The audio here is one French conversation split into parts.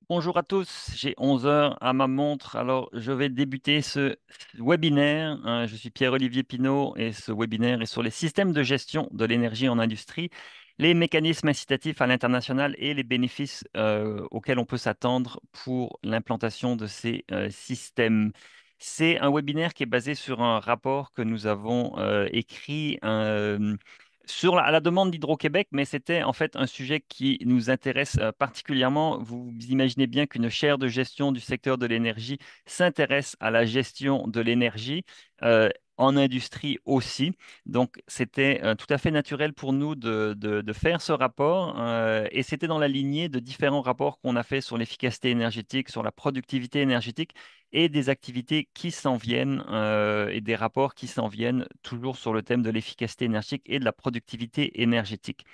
Bonjour à tous, j'ai 11 heures à ma montre, alors je vais débuter ce webinaire. Je suis Pierre-Olivier Pinault et ce webinaire est sur les systèmes de gestion de l'énergie en industrie, les mécanismes incitatifs à l'international et les bénéfices auxquels on peut s'attendre pour l'implantation de ces systèmes. C'est un webinaire qui est basé sur un rapport que nous avons écrit à la demande d'Hydro-Québec, mais c'était en fait un sujet qui nous intéresse particulièrement. Vous imaginez bien qu'une chaire de gestion du secteur de l'énergie s'intéresse à la gestion de l'énergie. En industrie aussi. Donc, c'était tout à fait naturel pour nous de faire ce rapport et c'était dans la lignée de différents rapports qu'on a fait sur l'efficacité énergétique, sur la productivité énergétique et des activités qui s'en viennent et des rapports qui s'en viennent toujours sur le thème de l'efficacité énergétique et de la productivité énergétique.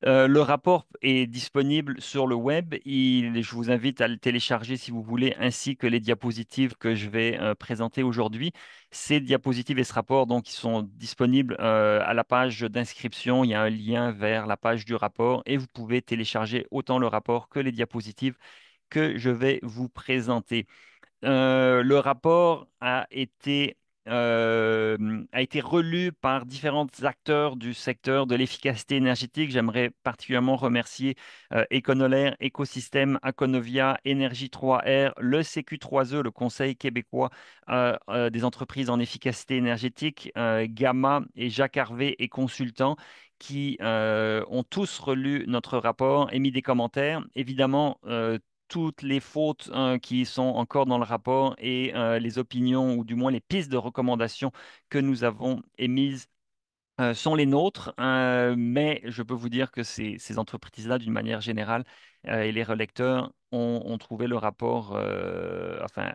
Le rapport est disponible sur le web. Je vous invite à le télécharger si vous voulez, ainsi que les diapositives que je vais présenter aujourd'hui. Ces diapositives et ce rapport, donc, ils sont disponibles à la page d'inscription. Il y a un lien vers la page du rapport et vous pouvez télécharger autant le rapport que les diapositives que je vais vous présenter. Le rapport a été relu par différents acteurs du secteur de l'efficacité énergétique. J'aimerais particulièrement remercier Econolair, Écosystème, Aconovia, Énergie 3R, le CQ3E, le Conseil québécois des entreprises en efficacité énergétique, Gamma et Jacques Harvey et consultants qui ont tous relu notre rapport et mis des commentaires. Évidemment, toutes les fautes qui sont encore dans le rapport et les opinions ou du moins les pistes de recommandation que nous avons émises sont les nôtres, mais je peux vous dire que ces entreprises-là, d'une manière générale, et les relecteurs ont trouvé le rapport enfin,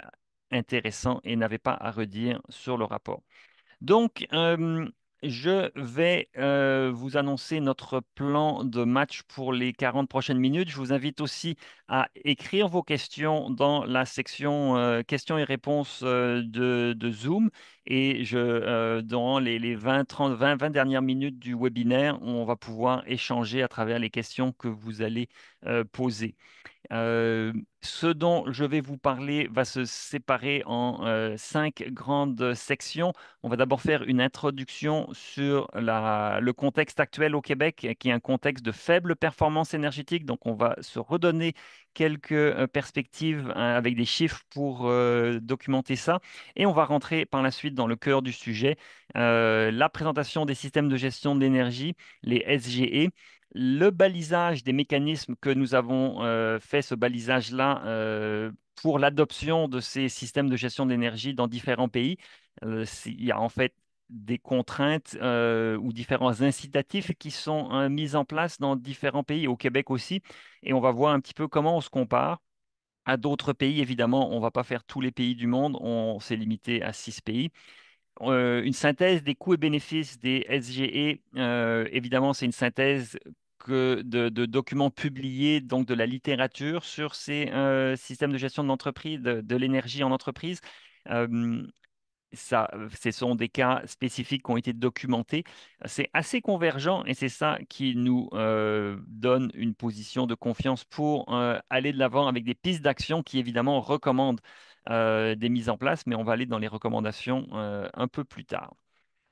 intéressant et n'avaient pas à redire sur le rapport. Donc, je vais vous annoncer notre plan de match pour les 40 prochaines minutes. Je vous invite aussi à écrire vos questions dans la section questions et réponses de Zoom. Et dans les 20, 30, 20, 20 dernières minutes du webinaire, on va pouvoir échanger à travers les questions que vous allez poser. Euh, Ce dont je vais vous parler va se séparer en cinq grandes sections. On va d'abord faire une introduction sur le contexte actuel au Québec, qui est un contexte de faible performance énergétique. Donc, on va se redonner quelques perspectives avec des chiffres pour documenter ça. Et on va rentrer par la suite dans le cœur du sujet, la présentation des systèmes de gestion de l'énergie, les SGE, le balisage des mécanismes que nous avons fait, ce balisage-là, pour l'adoption de ces systèmes de gestion d'énergie dans différents pays. Il y a en fait des contraintes ou différents incitatifs qui sont mis en place dans différents pays, au Québec aussi, et on va voir un petit peu comment on se compare à d'autres pays. Évidemment, on ne va pas faire tous les pays du monde, on s'est limité à 6 pays. Une synthèse des coûts et bénéfices des SGE. Évidemment, c'est une synthèse de documents publiés, donc de la littérature sur ces systèmes de gestion de l'entreprise, de l'énergie en entreprise. Euh, Ce sont des cas spécifiques qui ont été documentés. C'est assez convergent et c'est ça qui nous donne une position de confiance pour aller de l'avant avec des pistes d'action qui, évidemment, recommandent des mises en place, mais on va aller dans les recommandations un peu plus tard.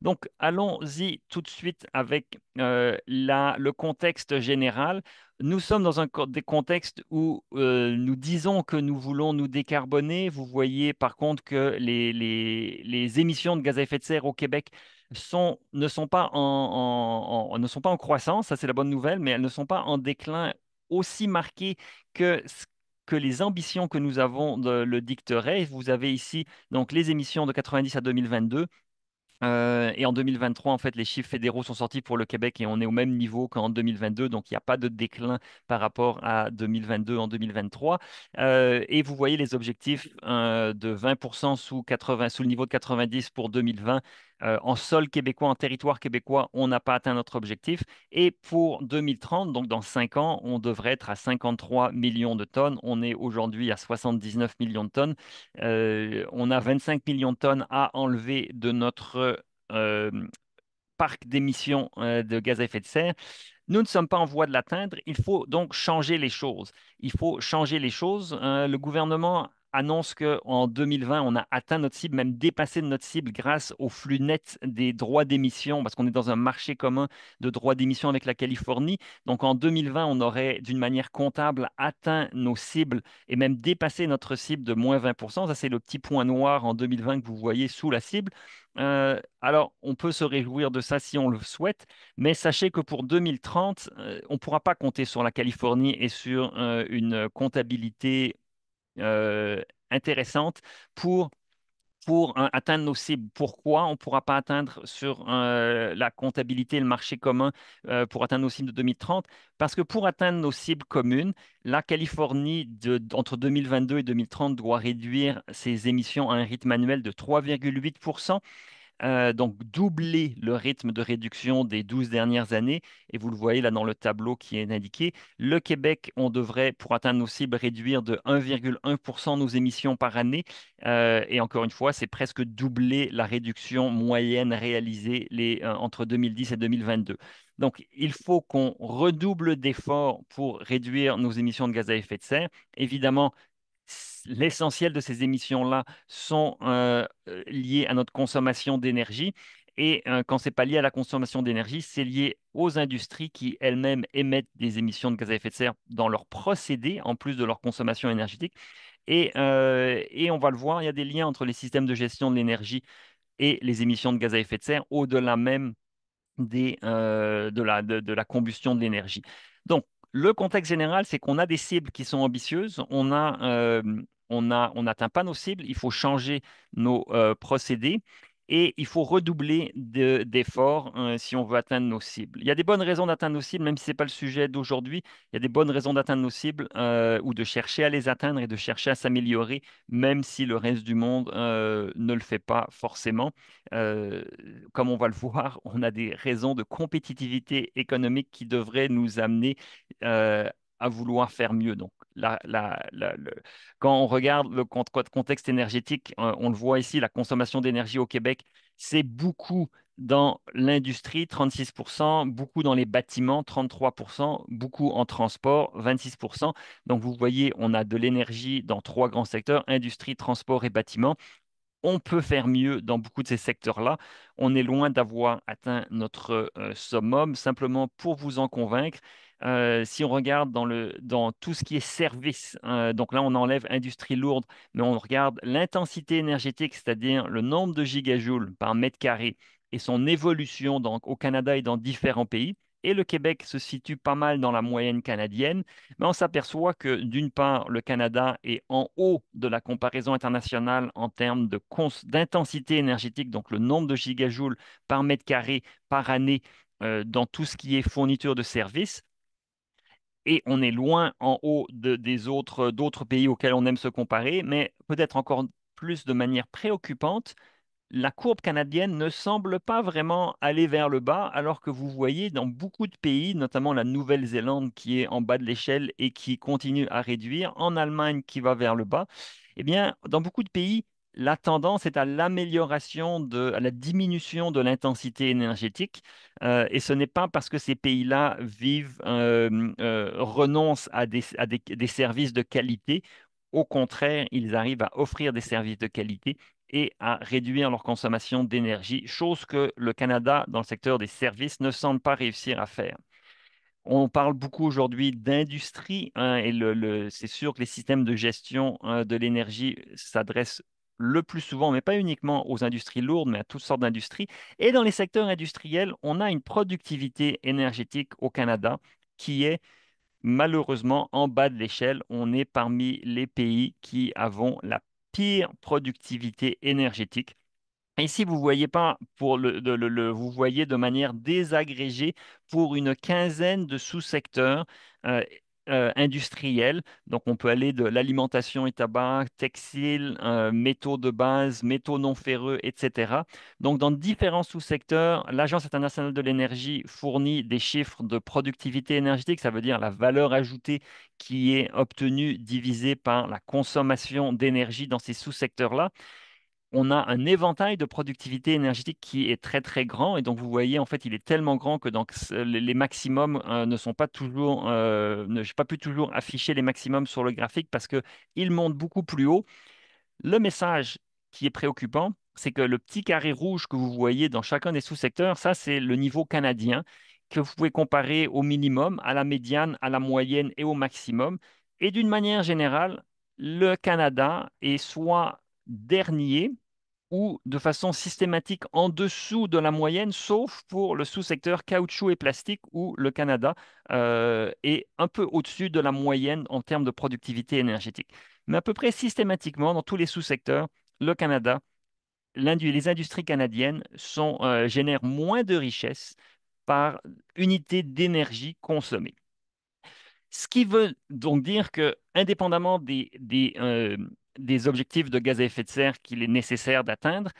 Donc, allons-y tout de suite avec le contexte général. Nous sommes dans des contextes où nous disons que nous voulons nous décarboner. Vous voyez par contre que les émissions de gaz à effet de serre au Québec ne sont pas en croissance, ça c'est la bonne nouvelle, mais elles ne sont pas en déclin aussi marqué que les ambitions que nous avons le dicteraient. Vous avez ici donc les émissions de 90 à 2022. Et en 2023, en fait, les chiffres fédéraux sont sortis pour le Québec et on est au même niveau qu'en 2022, donc il n'y a pas de déclin par rapport à 2022 en 2023. Et vous voyez les objectifs de 20% sous le niveau de 90 pour 2020. En sol québécois, en territoire québécois, on n'a pas atteint notre objectif. Et pour 2030, donc dans 5 ans, on devrait être à 53 millions de tonnes. On est aujourd'hui à 79 millions de tonnes. On a 25 millions de tonnes à enlever de notre euh, parc d'émissions de gaz à effet de serre. Nous ne sommes pas en voie de l'atteindre. Il faut donc changer les choses. Il faut changer les choses. Le gouvernement annonce qu'en 2020, on a atteint notre cible, même dépassé notre cible grâce au flux net des droits d'émission, parce qu'on est dans un marché commun de droits d'émission avec la Californie. Donc en 2020, on aurait d'une manière comptable atteint nos cibles et même dépassé notre cible de moins 20%. Ça, c'est le petit point noir en 2020 que vous voyez sous la cible. Alors, on peut se réjouir de ça si on le souhaite, mais sachez que pour 2030, on ne pourra pas compter sur la Californie et sur une comptabilité euh, intéressante pour atteindre nos cibles. Pourquoi on ne pourra pas atteindre sur la comptabilité et le marché commun pour atteindre nos cibles de 2030? Parce que pour atteindre nos cibles communes, la Californie, entre 2022 et 2030, doit réduire ses émissions à un rythme annuel de 3,8%. Donc doubler le rythme de réduction des 12 dernières années. Et vous le voyez là dans le tableau qui est indiqué. Le Québec, on devrait, pour atteindre nos cibles, réduire de 1,1% nos émissions par année. Et encore une fois, c'est presque doubler la réduction moyenne réalisée entre 2010 et 2022. Donc, il faut qu'on redouble d'efforts pour réduire nos émissions de gaz à effet de serre. Évidemment, l'essentiel de ces émissions-là sont liées à notre consommation d'énergie. Et quand ce n'est pas lié à la consommation d'énergie, c'est lié aux industries qui elles-mêmes émettent des émissions de gaz à effet de serre dans leurs procédés, en plus de leur consommation énergétique. Et on va le voir, il y a des liens entre les systèmes de gestion de l'énergie et les émissions de gaz à effet de serre, au-delà même de la combustion de l'énergie. Donc, le contexte général, c'est qu'on a des cibles qui sont ambitieuses, on n'atteint pas nos cibles, il faut changer nos procédés et il faut redoubler d'efforts si on veut atteindre nos cibles. Il y a des bonnes raisons d'atteindre nos cibles, même si ce n'est pas le sujet d'aujourd'hui. Il y a des bonnes raisons d'atteindre nos cibles ou de chercher à les atteindre et de chercher à s'améliorer, même si le reste du monde ne le fait pas forcément. Euh, Comme on va le voir, on a des raisons de compétitivité économique qui devraient nous amener euh, à vouloir faire mieux. Donc, quand on regarde le contexte énergétique, on le voit ici, la consommation d'énergie au Québec, c'est beaucoup dans l'industrie, 36%, beaucoup dans les bâtiments, 33%, beaucoup en transport, 26%. Donc, vous voyez, on a de l'énergie dans trois grands secteurs, industrie, transport et bâtiment. On peut faire mieux dans beaucoup de ces secteurs-là. On est loin d'avoir atteint notre summum. Simplement pour vous en convaincre, si on regarde dans tout ce qui est service, donc là on enlève industrie lourde, mais on regarde l'intensité énergétique, c'est-à-dire le nombre de gigajoules par mètre carré et son évolution au Canada et dans différents pays. Et le Québec se situe pas mal dans la moyenne canadienne, mais on s'aperçoit que d'une part, le Canada est en haut de la comparaison internationale en termes d'intensité énergétique, donc le nombre de gigajoules par mètre carré par année dans tout ce qui est fourniture de services. Et on est loin en haut d'autres pays auxquels on aime se comparer, mais peut-être encore plus de manière préoccupante, la courbe canadienne ne semble pas vraiment aller vers le bas, alors que vous voyez dans beaucoup de pays, notamment la Nouvelle-Zélande qui est en bas de l'échelle et qui continue à réduire, en Allemagne qui va vers le bas, eh bien, dans beaucoup de pays, la tendance est à l'amélioration à la diminution de l'intensité énergétique. Et ce n'est pas parce que ces pays-là renoncent à des services de qualité. Au contraire, ils arrivent à offrir des services de qualité et à réduire leur consommation d'énergie, chose que le Canada, dans le secteur des services, ne semble pas réussir à faire. On parle beaucoup aujourd'hui d'industrie, hein, et c'est sûr que les systèmes de gestion de l'énergie s'adressent le plus souvent, mais pas uniquement aux industries lourdes, mais à toutes sortes d'industries. Et dans les secteurs industriels, on a une productivité énergétique au Canada qui est malheureusement en bas de l'échelle. On est parmi les pays qui avons la pire productivité énergétique. Ici, vous voyez pas vous voyez de manière désagrégée pour une quinzaine de sous-secteurs euh, industriels. Donc, on peut aller de l'alimentation et tabac, textile, métaux de base, métaux non ferreux, etc. Donc, dans différents sous-secteurs, l'Agence internationale de l'énergie fournit des chiffres de productivité énergétique. Ça veut dire la valeur ajoutée qui est obtenue divisée par la consommation d'énergie dans ces sous-secteurs-là. on a un éventail de productivité énergétique qui est très très grand et donc vous voyez en fait il est tellement grand que donc les maximums ne sont pas toujours j'ai pas pu toujours afficher les maximums sur le graphique parce que ils montent beaucoup plus haut. Le message qui est préoccupant, c'est que le petit carré rouge que vous voyez dans chacun des sous-secteurs, ça, c'est le niveau canadien que vous pouvez comparer au minimum, à la médiane, à la moyenne et au maximum. Et d'une manière générale, le Canada est soit dernier ou de façon systématique en dessous de la moyenne, sauf pour le sous-secteur caoutchouc et plastique, où le Canada est un peu au-dessus de la moyenne en termes de productivité énergétique. Mais à peu près systématiquement, dans tous les sous-secteurs, le Canada, les industries canadiennes génèrent moins de richesses par unité d'énergie consommée. Ce qui veut donc dire que, indépendamment des objectifs de gaz à effet de serre qu'il est nécessaire d'atteindre,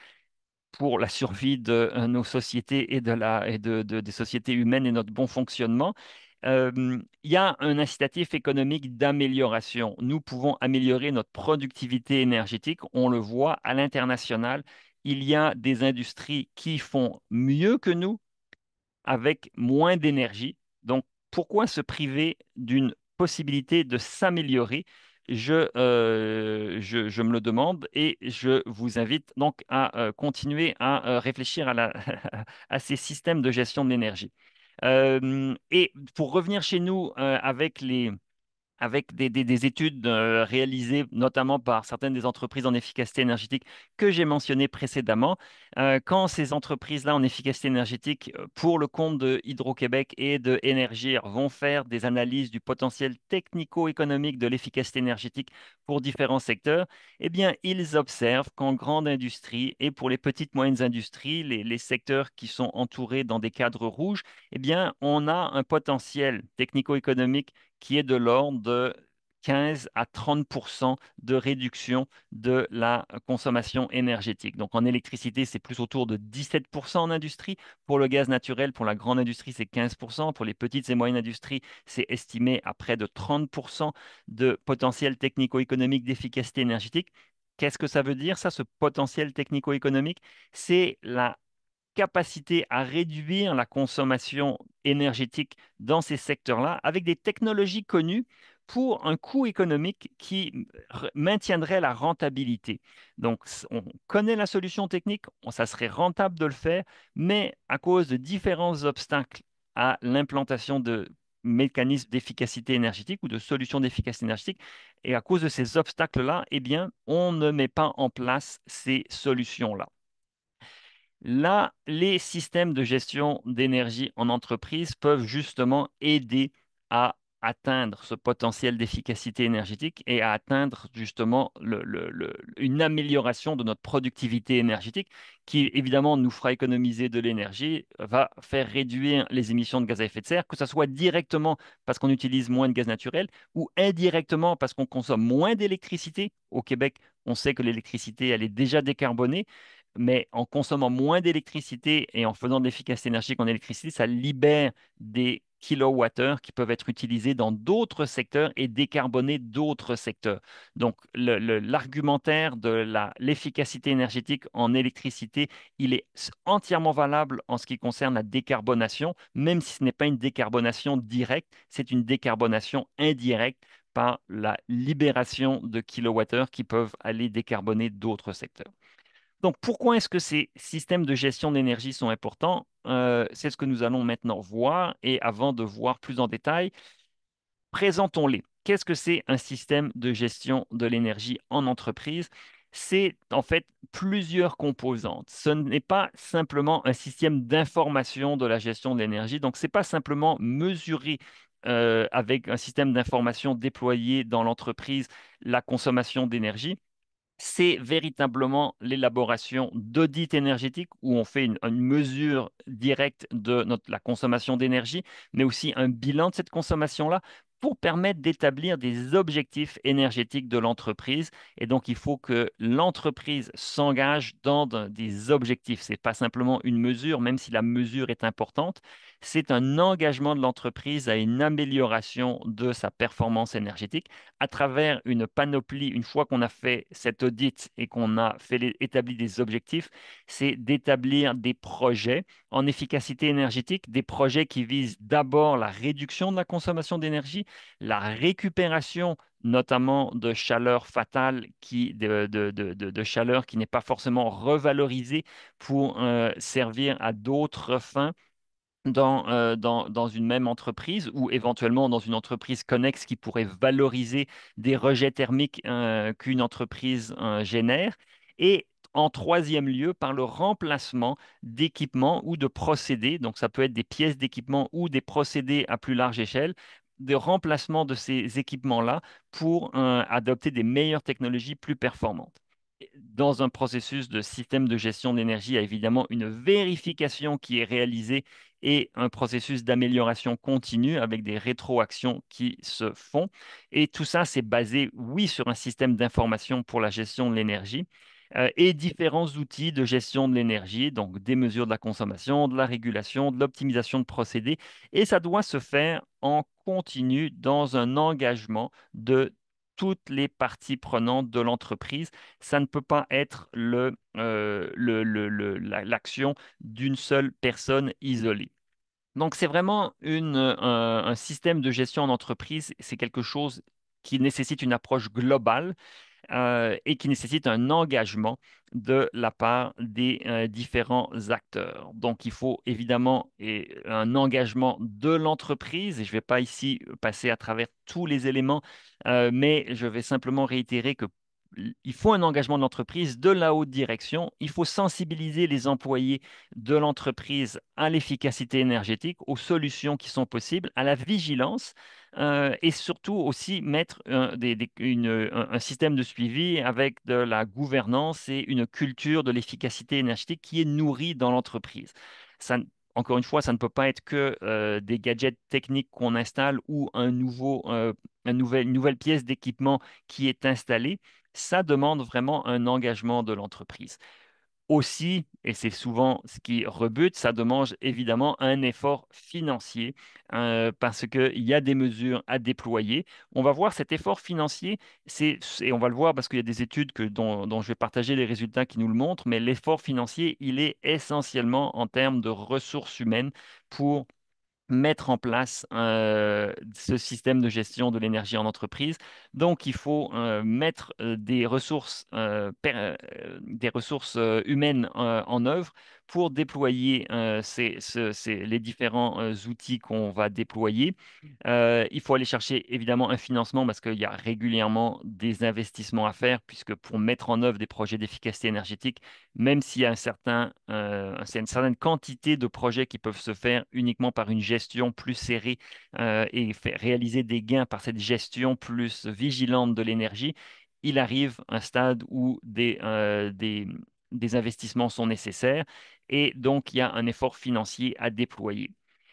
pour la survie de nos sociétés des sociétés humaines et notre bon fonctionnement. Il y a un incitatif économique d'amélioration. Nous pouvons améliorer notre productivité énergétique. On le voit à l'international. Il y a des industries qui font mieux que nous avec moins d'énergie. Donc, pourquoi se priver d'une possibilité de s'améliorer? Je me le demande et je vous invite donc à continuer à réfléchir à ces systèmes de gestion de l'énergie. Et pour revenir chez nous avec des études réalisées notamment par certaines des entreprises en efficacité énergétique que j'ai mentionnées précédemment. Quand ces entreprises-là en efficacité énergétique, pour le compte de Hydro-Québec et de Énergir, vont faire des analyses du potentiel technico-économique de l'efficacité énergétique pour différents secteurs, eh bien, ils observent qu'en grande industrie et pour les petites moyennes industries, les secteurs qui sont entourés dans des cadres rouges, eh bien, on a un potentiel technico-économique qui est de l'ordre de 15 à 30 de réduction de la consommation énergétique. Donc en électricité, c'est plus autour de 17 en industrie. Pour le gaz naturel, pour la grande industrie, c'est 15 pour les petites et moyennes industries, c'est estimé à près de 30 de potentiel technico-économique d'efficacité énergétique. Qu'est-ce que ça veut dire, ça, ce potentiel technico-économique? C'est la capacité à réduire la consommation énergétique dans ces secteurs-là avec des technologies connues pour un coût économique qui maintiendrait la rentabilité. Donc, on connaît la solution technique, ça serait rentable de le faire, mais à cause de différents obstacles à l'implantation de mécanismes d'efficacité énergétique ou de solutions d'efficacité énergétique, et à cause de ces obstacles-là, eh bien, on ne met pas en place ces solutions-là. Là, les systèmes de gestion d'énergie en entreprise peuvent justement aider à atteindre ce potentiel d'efficacité énergétique et à atteindre justement une amélioration de notre productivité énergétique qui, évidemment, nous fera économiser de l'énergie, va faire réduire les émissions de gaz à effet de serre, que ce soit directement parce qu'on utilise moins de gaz naturel ou indirectement parce qu'on consomme moins d'électricité. Au Québec, on sait que l'électricité, elle est déjà décarbonée, mais en consommant moins d'électricité et en faisant de l'efficacité énergétique en électricité, ça libère des kilowattheures qui peuvent être utilisés dans d'autres secteurs et décarboner d'autres secteurs. Donc, l'argumentaire de l'efficacité énergétique en électricité, il est entièrement valable en ce qui concerne la décarbonation, même si ce n'est pas une décarbonation directe, c'est une décarbonation indirecte par la libération de kilowattheures qui peuvent aller décarboner d'autres secteurs. Donc, pourquoi est-ce que ces systèmes de gestion d'énergie sont importants? C'est ce que nous allons maintenant voir. Et avant de voir plus en détail, présentons-les. Qu'est-ce que c'est un système de gestion de l'énergie en entreprise? C'est en fait plusieurs composantes. Ce n'est pas simplement un système d'information de la gestion de l'énergie. Donc, ce n'est pas simplement mesurer avec un système d'information déployé dans l'entreprise la consommation d'énergie, c'est véritablement l'élaboration d'audits énergétiques où on fait une mesure directe de la consommation d'énergie, mais aussi un bilan de cette consommation-là pour permettre d'établir des objectifs énergétiques de l'entreprise. Et donc, il faut que l'entreprise s'engage dans des objectifs. Ce n'est pas simplement une mesure, même si la mesure est importante, c'est un engagement de l'entreprise à une amélioration de sa performance énergétique à travers une panoplie. Une fois qu'on a fait cet audit et qu'on a établi des objectifs, c'est d'établir des projets en efficacité énergétique, des projets qui visent d'abord la réduction de la consommation d'énergie, la récupération notamment de chaleur fatale, de chaleur qui n'est pas forcément revalorisée pour servir à d'autres fins dans une même entreprise ou éventuellement dans une entreprise connexe qui pourrait valoriser des rejets thermiques qu'une entreprise génère. Et en troisième lieu, par le remplacement d'équipements ou de procédés, donc ça peut être des pièces d'équipement ou des procédés à plus large échelle, de remplacement de ces équipements-là pour adopter des meilleures technologies plus performantes. Dans un processus de système de gestion de l'énergie, il y a évidemment une vérification qui est réalisée et un processus d'amélioration continue avec des rétroactions qui se font. Et tout ça, c'est basé, oui, sur un système d'information pour la gestion de l'énergie et différents outils de gestion de l'énergie, donc des mesures de la consommation, de la régulation, de l'optimisation de procédés. Et ça doit se faire en continu dans un engagement de toutes les parties prenantes de l'entreprise. Ça ne peut pas être l'action d'une seule personne isolée. Donc, c'est vraiment un système de gestion en entreprise. C'est quelque chose qui nécessite une approche globale et qui nécessite un engagement de la part des différents acteurs. Donc, il faut évidemment un engagement de l'entreprise, et je ne vais pas ici passer à travers tous les éléments, mais je vais simplement réitérer que il faut un engagement de l'entreprise, de la haute direction. Il faut sensibiliser les employés de l'entreprise à l'efficacité énergétique, aux solutions qui sont possibles, à la vigilance et surtout aussi mettre un système de suivi avec de la gouvernance et une culture de l'efficacité énergétique qui est nourrie dans l'entreprise. Ça, encore une fois, ça ne peut pas être que des gadgets techniques qu'on installe ou une nouvelle pièce d'équipement qui est installée. Ça demande vraiment un engagement de l'entreprise. Aussi, et c'est souvent ce qui rebute, ça demande évidemment un effort financier parce qu'il y a des mesures à déployer. On va voir cet effort financier, et on va le voir parce qu'il y a des études dont je vais partager les résultats qui nous le montrent, mais l'effort financier, il est essentiellement en termes de ressources humaines pour mettre en place ce système de gestion de l'énergie en entreprise. Donc, il faut mettre des ressources humaines en œuvre pour déployer les différents outils qu'on va déployer. Il faut aller chercher évidemment un financement parce qu'il y a régulièrement des investissements à faire, puisque pour mettre en œuvre des projets d'efficacité énergétique, même s'il y a c'est une certaine quantité de projets qui peuvent se faire uniquement par une gestion plus serrée et réaliser des gains par cette gestion plus vigilante de l'énergie, il arrive un stade où des investissements sont nécessaires et donc il y a un effort financier à déployer.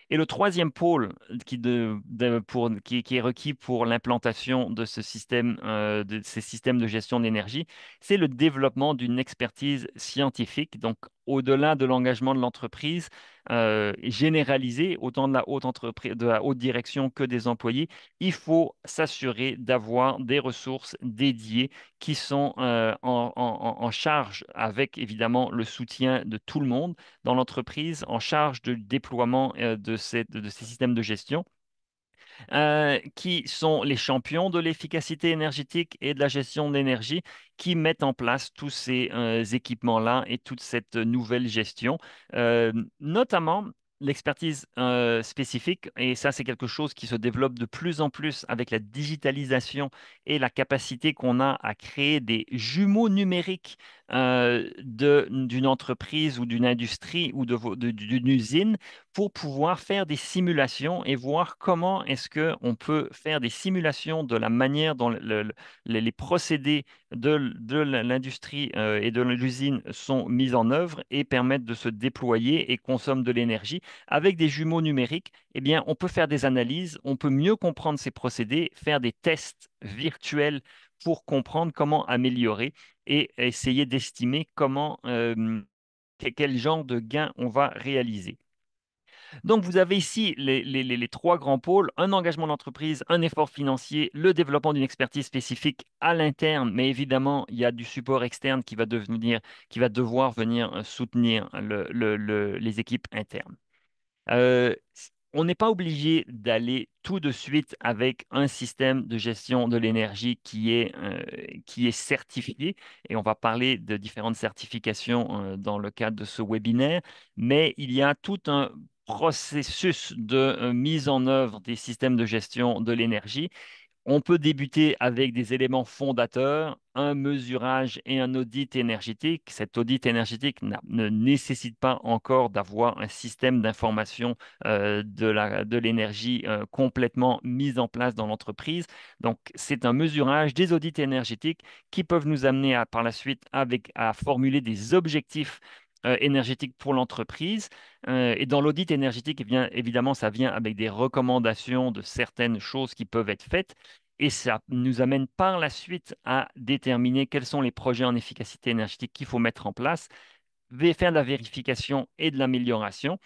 Et le troisième pôle qui est requis pour l'implantation de de ces systèmes de gestion de l'énergie, c'est le développement d'une expertise scientifique. Donc, au-delà de l'engagement de l'entreprise, généralisé, autant de la haute entreprise, de la haute direction que des employés, il faut s'assurer d'avoir des ressources dédiées qui sont en charge, avec évidemment le soutien de tout le monde dans l'entreprise, en charge du déploiement de ces systèmes de gestion qui sont les champions de l'efficacité énergétique et de la gestion de l'énergie, qui mettent en place tous ces équipements-là et toute cette nouvelle gestion, notamment l'expertise spécifique, et ça c'est quelque chose qui se développe de plus en plus avec la digitalisation et la capacité qu'on a à créer des jumeaux numériques d'une entreprise ou d'une industrie ou d'une usine pour pouvoir faire des simulations et voir comment est-ce qu'on peut faire des simulations de la manière dont les procédés de l'industrie et de l'usine sont mis en œuvre et permettent de se déployer et consomment de l'énergie. Avec des jumeaux numériques, eh bien, on peut faire des analyses, on peut mieux comprendre ces procédés, faire des tests virtuels pour comprendre comment améliorer et essayer d'estimer quel genre de gain on va réaliser. Donc, vous avez ici les trois grands pôles, un engagement d'entreprise, un effort financier, le développement d'une expertise spécifique à l'interne, mais évidemment, il y a du support externe qui va devoir venir soutenir les équipes internes. Euh, on n'est pas obligé d'aller tout de suite avec un système de gestion de l'énergie qui est certifié. Et on va parler de différentes certifications dans le cadre de ce webinaire. Mais il y a tout un processus de mise en œuvre des systèmes de gestion de l'énergie. On peut débuter avec des éléments fondateurs, un mesurage et un audit énergétique. Cet audit énergétique ne nécessite pas encore d'avoir un système d'information de l'énergie complètement mis en place dans l'entreprise. Donc, c'est un mesurage des audits énergétiques qui peuvent nous amener par la suite à formuler des objectifs énergétiques pour l'entreprise. Et dans l'audit énergétique, eh bien, évidemment, ça vient avec des recommandations de certaines choses qui peuvent être faites. Et ça nous amène par la suite à déterminer quels sont les projets en efficacité énergétique qu'il faut mettre en place, faire de la vérification et de l'amélioration.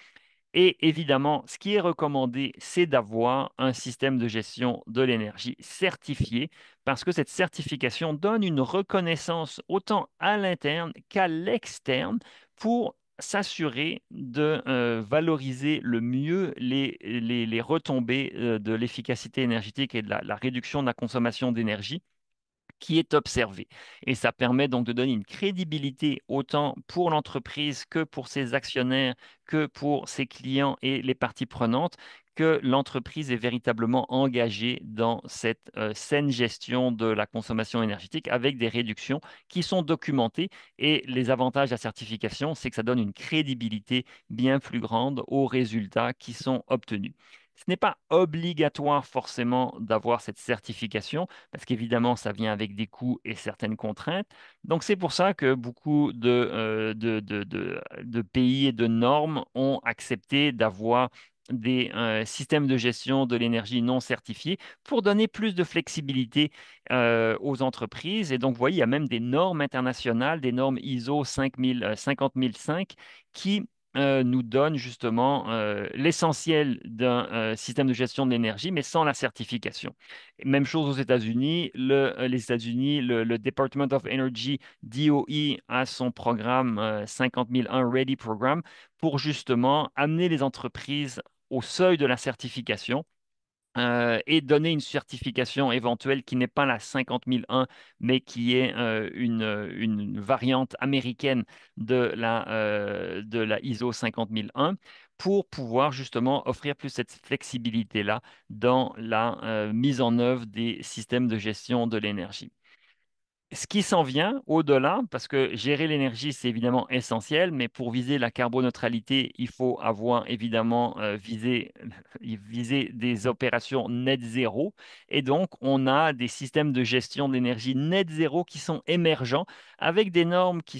Et évidemment, ce qui est recommandé, c'est d'avoir un système de gestion de l'énergie certifié parce que cette certification donne une reconnaissance autant à l'interne qu'à l'externe pour s'assurer de valoriser le mieux les retombées de l'efficacité énergétique et de la réduction de la consommation d'énergie qui est observé. Et ça permet donc de donner une crédibilité autant pour l'entreprise que pour ses actionnaires, que pour ses clients et les parties prenantes, que l'entreprise est véritablement engagée dans cette saine gestion de la consommation énergétique avec des réductions qui sont documentées. Et les avantages de la certification, c'est que ça donne une crédibilité bien plus grande aux résultats qui sont obtenus. Ce n'est pas obligatoire forcément d'avoir cette certification, parce qu'évidemment, ça vient avec des coûts et certaines contraintes. Donc, c'est pour ça que beaucoup de pays et de normes ont accepté d'avoir des systèmes de gestion de l'énergie non certifiés pour donner plus de flexibilité aux entreprises. Et donc, vous voyez, il y a même des normes internationales, des normes ISO 50005 qui nous donnent justement l'essentiel d'un système de gestion de l'énergie, mais sans la certification. Même chose aux États-Unis. Les États-Unis, le Department of Energy, DOE, a son programme 50001 Ready Program pour justement amener les entreprises au seuil de la certification et donner une certification éventuelle qui n'est pas la 50001, mais qui est une variante américaine de la ISO 50001 pour pouvoir justement offrir plus cette flexibilité-là dans la mise en œuvre des systèmes de gestion de l'énergie. Ce qui s'en vient au-delà, parce que gérer l'énergie, c'est évidemment essentiel, mais pour viser la carboneutralité, il faut avoir évidemment viser des opérations net zéro. Et donc, on a des systèmes de gestion d'énergie net zéro qui sont émergents avec des normes qui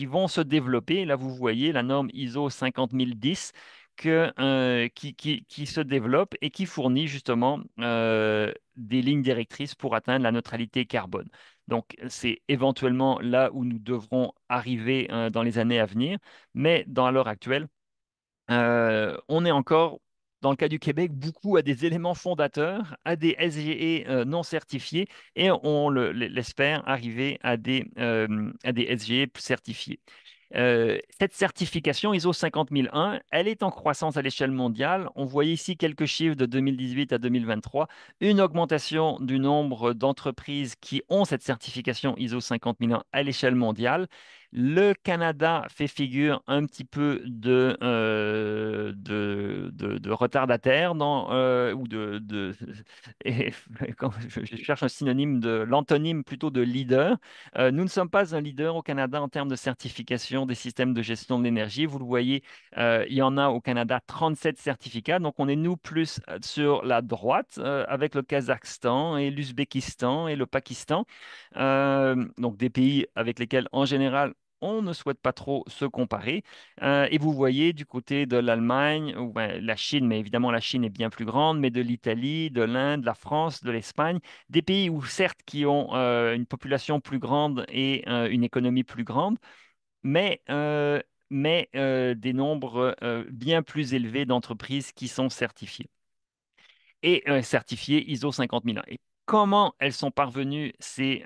vont se développer. Là, vous voyez la norme ISO 50010 qui se développe et qui fournit justement des lignes directrices pour atteindre la neutralité carbone. Donc, c'est éventuellement là où nous devrons arriver dans les années à venir, mais dans l'heure actuelle, on est encore, dans le cas du Québec, beaucoup à des éléments fondateurs, à des SGE non certifiés, et on l'espère arriver à des SGE certifiés. Cette certification ISO 50001, elle est en croissance à l'échelle mondiale. On voit ici quelques chiffres de 2018 à 2023, une augmentation du nombre d'entreprises qui ont cette certification ISO 50001 à l'échelle mondiale. Le Canada fait figure un petit peu de retardataire ou et quand je cherche un synonyme de l'antonyme plutôt de leader. Nous ne sommes pas un leader au Canada en termes de certification des systèmes de gestion de l'énergie. Vous le voyez, il y en a au Canada 37 certificats. Donc, on est nous plus sur la droite avec le Kazakhstan et l'Ouzbékistan et le Pakistan. Donc, des pays avec lesquels, en général, on ne souhaite pas trop se comparer. Et vous voyez du côté de l'Allemagne, ou ben, la Chine, mais évidemment la Chine est bien plus grande, mais de l'Italie, de l'Inde, de la France, de l'Espagne, des pays où certes qui ont une population plus grande et une économie plus grande, mais, euh, mais des nombres bien plus élevés d'entreprises qui sont certifiées et certifiées ISO 50001. Et comment ils sont parvenus ces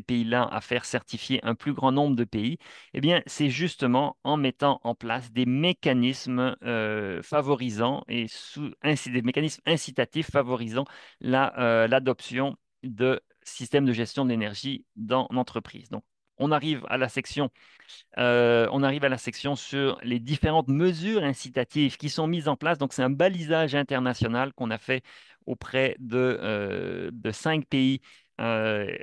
pays-là à faire certifier un plus grand nombre de pays? Eh bien, c'est justement en mettant en place des mécanismes favorisant des mécanismes incitatifs favorisant l'adoption de systèmes de gestion de l'énergie dans l'entreprise. Donc, on arrive à la section on arrive à la section sur les différentes mesures incitatives qui sont mises en place. Donc, c'est un balisage international qu'on a fait auprès de 5 pays euh,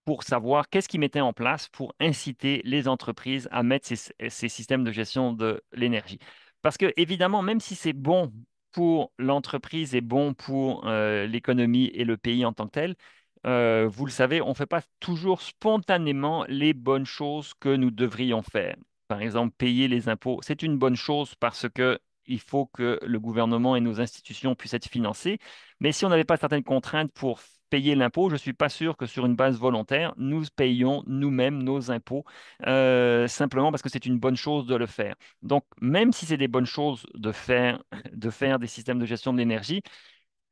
pour savoir qu'est-ce qu'ils mettaient en place pour inciter les entreprises à mettre ces systèmes de gestion de l'énergie. Parce que, évidemment, même si c'est bon pour l'entreprise et bon pour l'économie et le pays en tant que tel, vous le savez, on ne fait pas toujours spontanément les bonnes choses que nous devrions faire. Par exemple, payer les impôts, c'est une bonne chose parce que il faut que le gouvernement et nos institutions puissent être financés. Mais si on n'avait pas certaines contraintes pour payer l'impôt, je ne suis pas sûr que sur une base volontaire, nous payons nous-mêmes nos impôts, simplement parce que c'est une bonne chose de le faire. Donc, même si c'est des bonnes choses de faire des systèmes de gestion de l'énergie,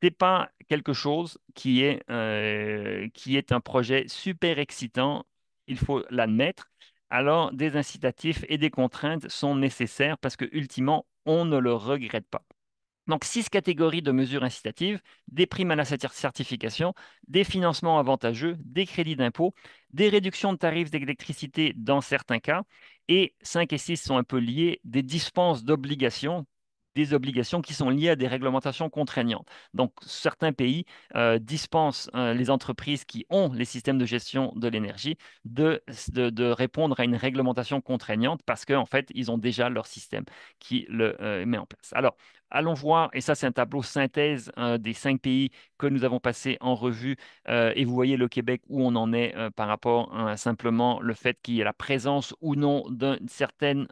c'est pas quelque chose qui est un projet super excitant, il faut l'admettre. Alors, des incitatifs et des contraintes sont nécessaires parce que, ultimement, on ne le regrette pas. Donc, 6 catégories de mesures incitatives, des primes à la certification, des financements avantageux, des crédits d'impôt, des réductions de tarifs d'électricité dans certains cas, et 5 et 6 sont un peu liés, des dispenses d'obligations, des obligations qui sont liées à des réglementations contraignantes. Donc, certains pays dispensent les entreprises qui ont les systèmes de gestion de l'énergie de répondre à une réglementation contraignante parce qu'en fait, ils ont déjà leur système qui le met en place. Alors, allons voir, et ça c'est un tableau synthèse des 5 pays que nous avons passés en revue, et vous voyez le Québec où on en est par rapport à simplement le fait qu'il y ait la présence ou non d'une certaines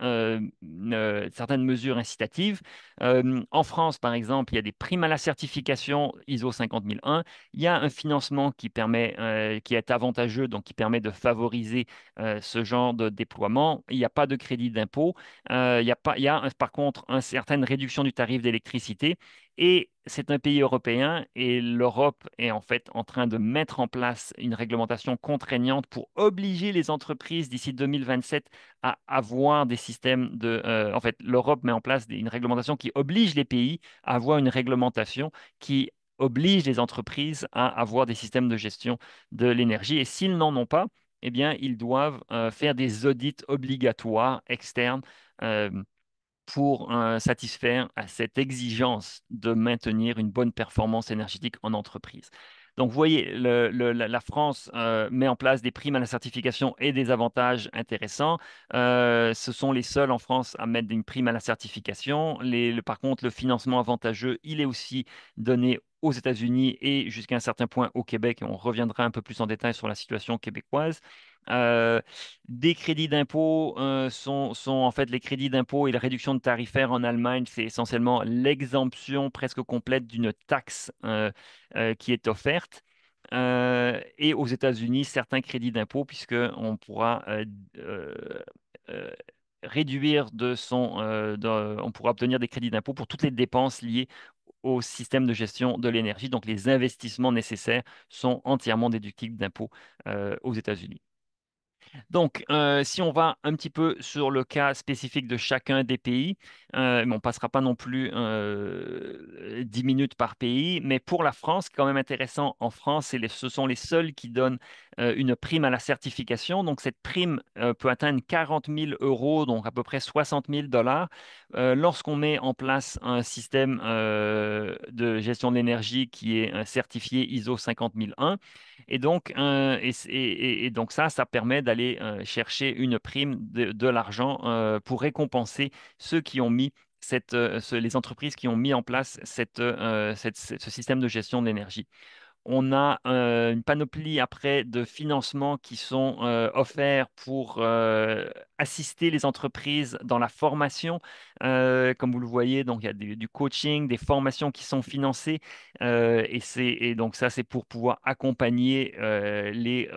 mesures incitatives. En France, par exemple, il y a des primes à la certification ISO 50001, il y a un financement qui est avantageux, donc qui permet de favoriser ce genre de déploiement. Il n'y a pas de crédit d'impôt. Il y a pas, il y a par contre une certaine réduction du tarif d'électricité et c'est un pays européen et l'Europe est en fait en train de mettre en place une réglementation contraignante pour obliger les entreprises d'ici 2027 à avoir des systèmes en fait, l'Europe met en place une réglementation qui oblige les pays à avoir une réglementation qui oblige les entreprises à avoir des systèmes de gestion de l'énergie et s'ils n'en ont pas, eh bien, ils doivent faire des audits obligatoires externes euh, pour satisfaire à cette exigence de maintenir une bonne performance énergétique en entreprise. Donc, vous voyez, la France met en place des primes à la certification et des avantages intéressants. Ce sont les seuls en France à mettre une prime à la certification. Par contre, le financement avantageux, il est aussi donné aux États-Unis et jusqu'à un certain point au Québec. Et on reviendra un peu plus en détail sur la situation québécoise. Euh, des crédits d'impôt sont en fait les crédits d'impôt et la réduction de tarifaire en Allemagne, c'est essentiellement l'exemption presque complète d'une taxe qui est offerte. Et aux États-Unis, certains crédits d'impôt, puisqu'on pourra euh, euh, réduire on pourra obtenir des crédits d'impôt pour toutes les dépenses liées au système de gestion de l'énergie. Donc, les investissements nécessaires sont entièrement déductibles d'impôts aux États-Unis. Donc, si on va un petit peu sur le cas spécifique de chacun des pays, mais on ne passera pas non plus 10 minutes par pays, mais pour la France, ce qui est quand même intéressant en France, ce sont les seuls qui donnent une prime à la certification. Donc, cette prime peut atteindre 40 000 euros, donc à peu près 60 000 dollars, lorsqu'on met en place un système de gestion de l'énergie qui est certifié ISO 50001. Et donc, donc ça permet d'aller chercher une prime de l'argent pour récompenser ceux qui ont mis les entreprises qui ont mis en place ce système de gestion de l'énergie. On a une panoplie après de financements qui sont offerts pour assister les entreprises dans la formation. Comme vous le voyez, donc il y a du coaching, des formations qui sont financées. Et donc ça, c'est pour pouvoir accompagner le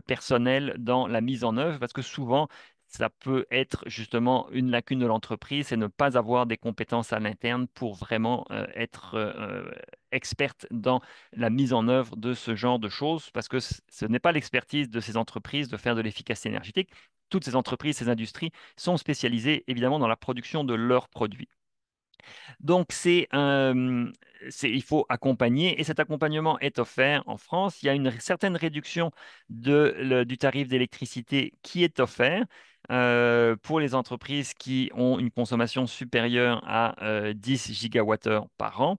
personnel dans la mise en œuvre, parce que souvent, ça peut être justement une lacune de l'entreprise, c'est ne pas avoir des compétences à l'interne pour vraiment être experte dans la mise en œuvre de ce genre de choses, parce que ce n'est pas l'expertise de ces entreprises de faire de l'efficacité énergétique. Toutes ces entreprises, ces industries sont spécialisées évidemment dans la production de leurs produits. Donc, il faut accompagner et cet accompagnement est offert en France. Il y a une certaine réduction du tarif d'électricité qui est offert pour les entreprises qui ont une consommation supérieure à 10 gigawattheures par an.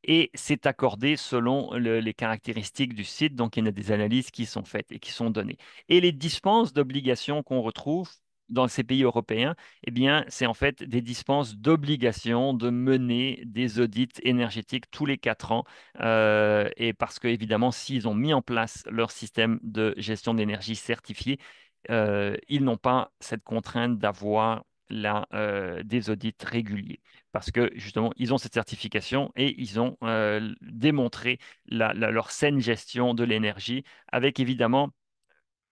Et c'est accordé selon les caractéristiques du site. Donc, il y a des analyses qui sont faites et qui sont données. Et les dispenses d'obligations qu'on retrouve dans ces pays européens, eh bien, c'est en fait des dispenses d'obligation de mener des audits énergétiques tous les 4 ans. Et parce que, évidemment, s'ils ont mis en place leur système de gestion d'énergie certifié, ils n'ont pas cette contrainte d'avoir des audits réguliers parce que justement, ils ont cette certification et ils ont démontré leur saine gestion de l'énergie avec évidemment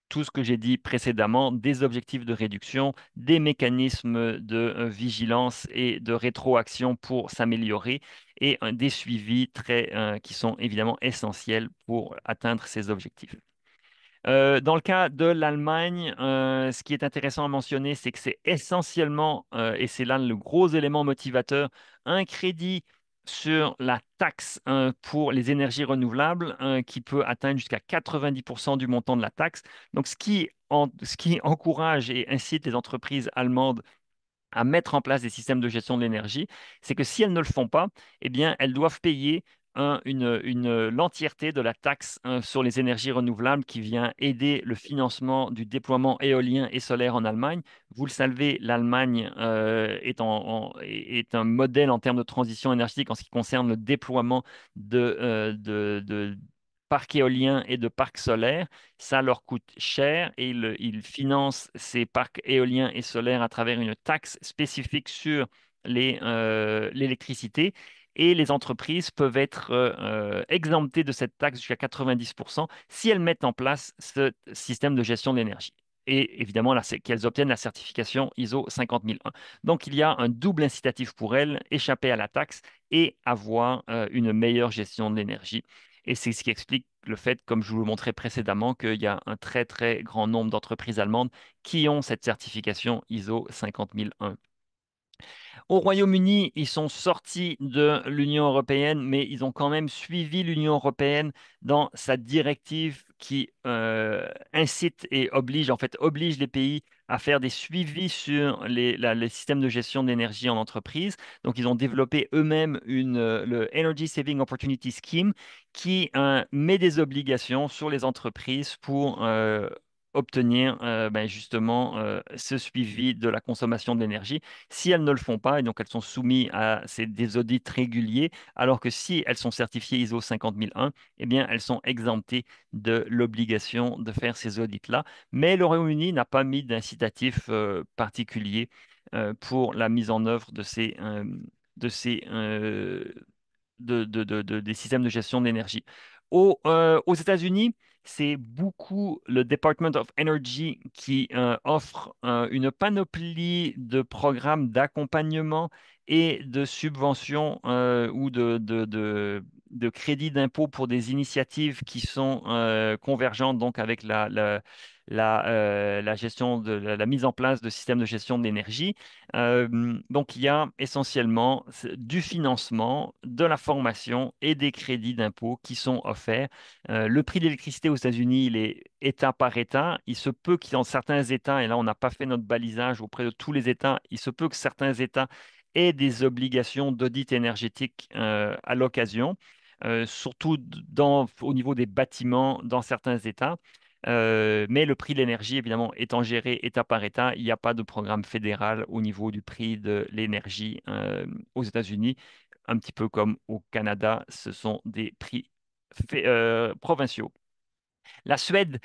tout ce que j'ai dit précédemment, des objectifs de réduction, des mécanismes de vigilance et de rétroaction pour s'améliorer et des suivis qui sont évidemment essentiels pour atteindre ces objectifs. Dans le cas de l'Allemagne, ce qui est intéressant à mentionner, c'est que c'est essentiellement, et c'est là le gros élément motivateur, un crédit sur la taxe pour les énergies renouvelables qui peut atteindre jusqu'à 90% du montant de la taxe. Donc, ce qui encourage et incite les entreprises allemandes à mettre en place des systèmes de gestion de l'énergie, c'est que si elles ne le font pas, eh bien, elles doivent payer l'entièreté de la taxe sur les énergies renouvelables qui vient aider le financement du déploiement éolien et solaire en Allemagne. Vous le savez, l'Allemagne est un modèle en termes de transition énergétique en ce qui concerne le déploiement de parcs éoliens et de parcs solaires. Ça leur coûte cher et ils financent ces parcs éoliens et solaires à travers une taxe spécifique sur l'électricité. Et les entreprises peuvent être exemptées de cette taxe jusqu'à 90% si elles mettent en place ce système de gestion de l'énergie. Et évidemment, là, c'est qu'elles obtiennent la certification ISO 50001. Donc, il y a un double incitatif pour elles, échapper à la taxe et avoir une meilleure gestion de l'énergie. Et c'est ce qui explique le fait, comme je vous le montrais précédemment, qu'il y a un très, très grand nombre d'entreprises allemandes qui ont cette certification ISO 50001. Au Royaume-Uni, ils sont sortis de l'Union européenne, mais ils ont quand même suivi l'Union européenne dans sa directive qui incite et oblige les pays à faire des suivis sur les systèmes de gestion d'énergie en entreprise. Donc, ils ont développé eux-mêmes le Energy Saving Opportunity Scheme qui met des obligations sur les entreprises pour obtenir justement ce suivi de la consommation d'énergie si elles ne le font pas, et donc elles sont soumises à des audits réguliers, alors que si elles sont certifiées ISO 50001, eh bien, elles sont exemptées de l'obligation de faire ces audits-là. Mais le Royaume-Uni n'a pas mis d'incitatif particulier pour la mise en œuvre de ces, des systèmes de gestion d'énergie. Aux États-Unis, c'est beaucoup le Department of Energy qui offre une panoplie de programmes d'accompagnement et de subventions ou de crédits d'impôt pour des initiatives qui sont convergentes donc avec la gestion de la mise en place de systèmes de gestion de l'énergie. Donc, il y a essentiellement du financement, de la formation et des crédits d'impôt qui sont offerts. Le prix de l'électricité aux États-Unis, il est État par État. Il se peut qu'il y ait dans certains États, et là, on n'a pas fait notre balisage auprès de tous les États, il se peut que certains États aient des obligations d'audit énergétique à l'occasion, surtout au niveau des bâtiments dans certains États. Mais le prix de l'énergie, évidemment, étant géré État par État, il n'y a pas de programme fédéral au niveau du prix de l'énergie aux États-Unis. Un petit peu comme au Canada, ce sont des prix provinciaux. La Suède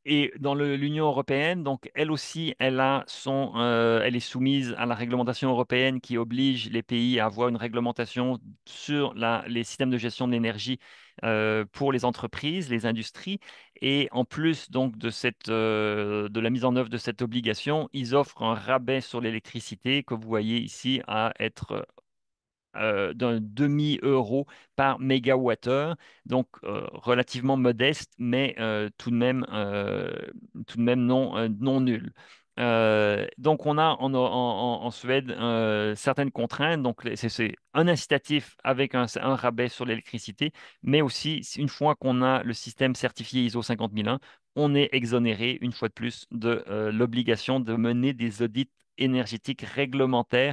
est dans l'Union européenne, donc elle aussi, elle est soumise à la réglementation européenne qui oblige les pays à avoir une réglementation sur les systèmes de gestion de l'énergie pour les entreprises, les industries. Et en plus donc de la mise en œuvre de cette obligation, ils offrent un rabais sur l'électricité que vous voyez ici à être d'un demi-euro par mégawattheure, donc relativement modeste, mais tout de même non nul. Donc, on a en Suède certaines contraintes. Donc, c'est un incitatif avec un rabais sur l'électricité, mais aussi, une fois qu'on a le système certifié ISO 50001, on est exonéré, une fois de plus, de l'obligation de mener des audits énergétiques réglementaires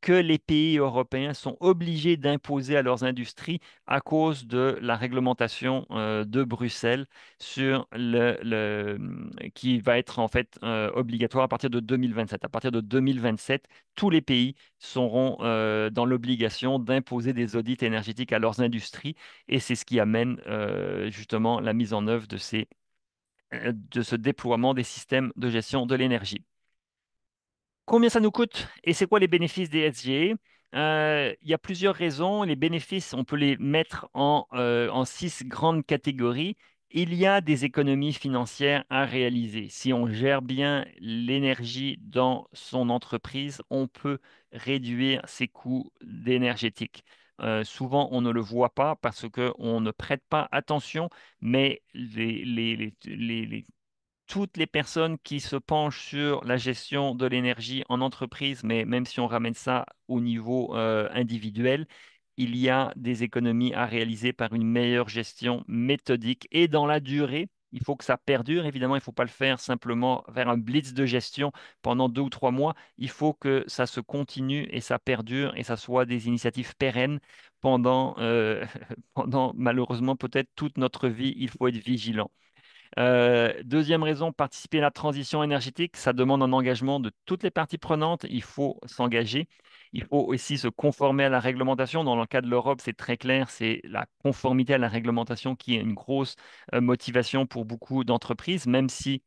que les pays européens sont obligés d'imposer à leurs industries à cause de la réglementation de Bruxelles qui va être en fait obligatoire à partir de 2027. À partir de 2027, tous les pays seront dans l'obligation d'imposer des audits énergétiques à leurs industries et c'est ce qui amène justement la mise en œuvre de ce déploiement des systèmes de gestion de l'énergie. Combien ça nous coûte et c'est quoi les bénéfices des SGE? Il y a plusieurs raisons. Les bénéfices, on peut les mettre en 6 grandes catégories. Il y a des économies financières à réaliser. Si on gère bien l'énergie dans son entreprise, on peut réduire ses coûts énergétiques. Souvent, on ne le voit pas parce qu'on ne prête pas attention, mais toutes les personnes qui se penchent sur la gestion de l'énergie en entreprise, mais même si on ramène ça au niveau individuel, il y a des économies à réaliser par une meilleure gestion méthodique et dans la durée. Il faut que ça perdure. Évidemment, il ne faut pas le faire simplement vers un blitz de gestion pendant 2 ou 3 mois. Il faut que ça se continue et ça perdure et ça soit des initiatives pérennes pendant malheureusement peut-être toute notre vie. Il faut être vigilant. Deuxième raison, participer à la transition énergétique, ça demande un engagement de toutes les parties prenantes. Il faut s'engager. Il faut aussi se conformer à la réglementation. Dans le cas de l'Europe, c'est très clair, c'est la conformité à la réglementation qui est une grosse motivation pour beaucoup d'entreprises, même si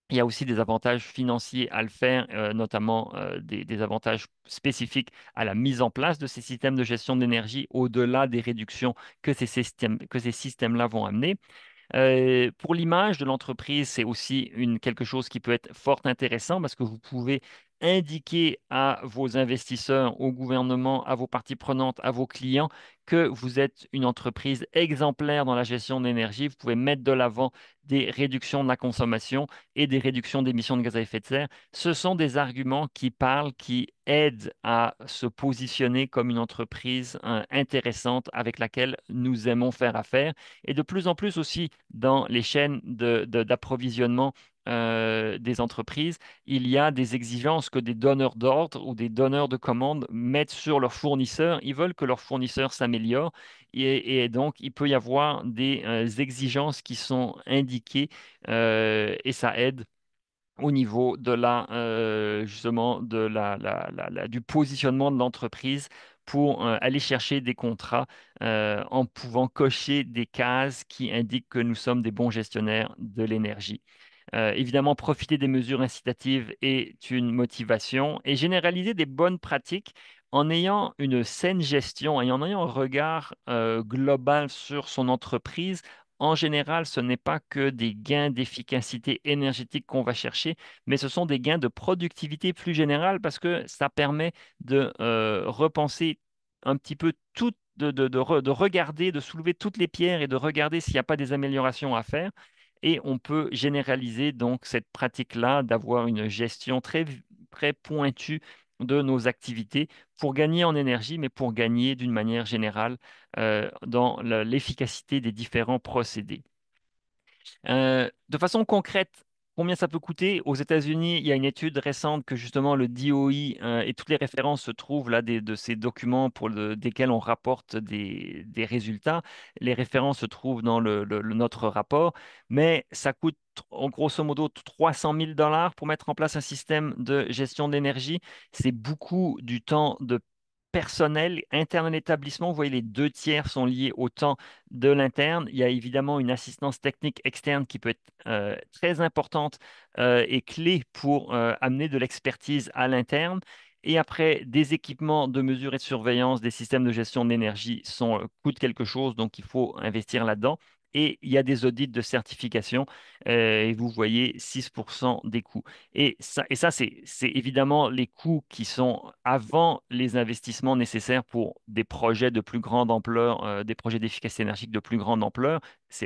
il y a aussi des avantages financiers à le faire, notamment des avantages spécifiques à la mise en place de ces systèmes de gestion d'énergie au-delà des réductions que ces systèmes-là vont amener. Pour l'image de l'entreprise, c'est aussi quelque chose qui peut être fort intéressant parce que vous pouvez indiquer à vos investisseurs, au gouvernement, à vos parties prenantes, à vos clients que vous êtes une entreprise exemplaire dans la gestion de l'énergie. Vous pouvez mettre de l'avant des réductions de la consommation et des réductions d'émissions de gaz à effet de serre. Ce sont des arguments qui parlent, qui aident à se positionner comme une entreprise intéressante avec laquelle nous aimons faire affaire et de plus en plus aussi dans les chaînes d'approvisionnement des entreprises, il y a des exigences que des donneurs d'ordre ou des donneurs de commandes mettent sur leurs fournisseurs. Ils veulent que leurs fournisseurs s'améliorent et donc il peut y avoir des exigences qui sont indiquées et ça aide au niveau justement du positionnement de l'entreprise pour aller chercher des contrats en pouvant cocher des cases qui indiquent que nous sommes des bons gestionnaires de l'énergie. Évidemment, profiter des mesures incitatives est une motivation et généraliser des bonnes pratiques en ayant une saine gestion et en ayant un regard global sur son entreprise. En général, ce n'est pas que des gains d'efficacité énergétique qu'on va chercher, mais ce sont des gains de productivité plus générale parce que ça permet de repenser un petit peu toutes de regarder, de soulever toutes les pierres et de regarder s'il n'y a pas des améliorations à faire. Et on peut généraliser donc cette pratique-là d'avoir une gestion très pointue de nos activités pour gagner en énergie, mais pour gagner d'une manière générale dans l'efficacité des différents procédés. De façon concrète, combien ça peut coûter? Aux États-Unis, il y a une étude récente que justement le DOE et toutes les références se trouvent là de ces documents desquels on rapporte des résultats. Les références se trouvent dans notre rapport, mais ça coûte en grosso modo 300 000 dollars pour mettre en place un système de gestion de l'énergie. C'est beaucoup du temps de personnel interne à l'établissement. Vous voyez, les deux tiers sont liés au temps de l'interne. Il y a évidemment une assistance technique externe qui peut être très importante et clé pour amener de l'expertise à l'interne. Et après, des équipements de mesure et de surveillance des systèmes de gestion de l'énergie coûtent quelque chose, donc il faut investir là-dedans. Et il y a des audits de certification, et vous voyez 6% des coûts. Et ça c'est évidemment les coûts qui sont avant les investissements nécessaires pour des projets de plus grande ampleur, des projets d'efficacité énergétique de plus grande ampleur.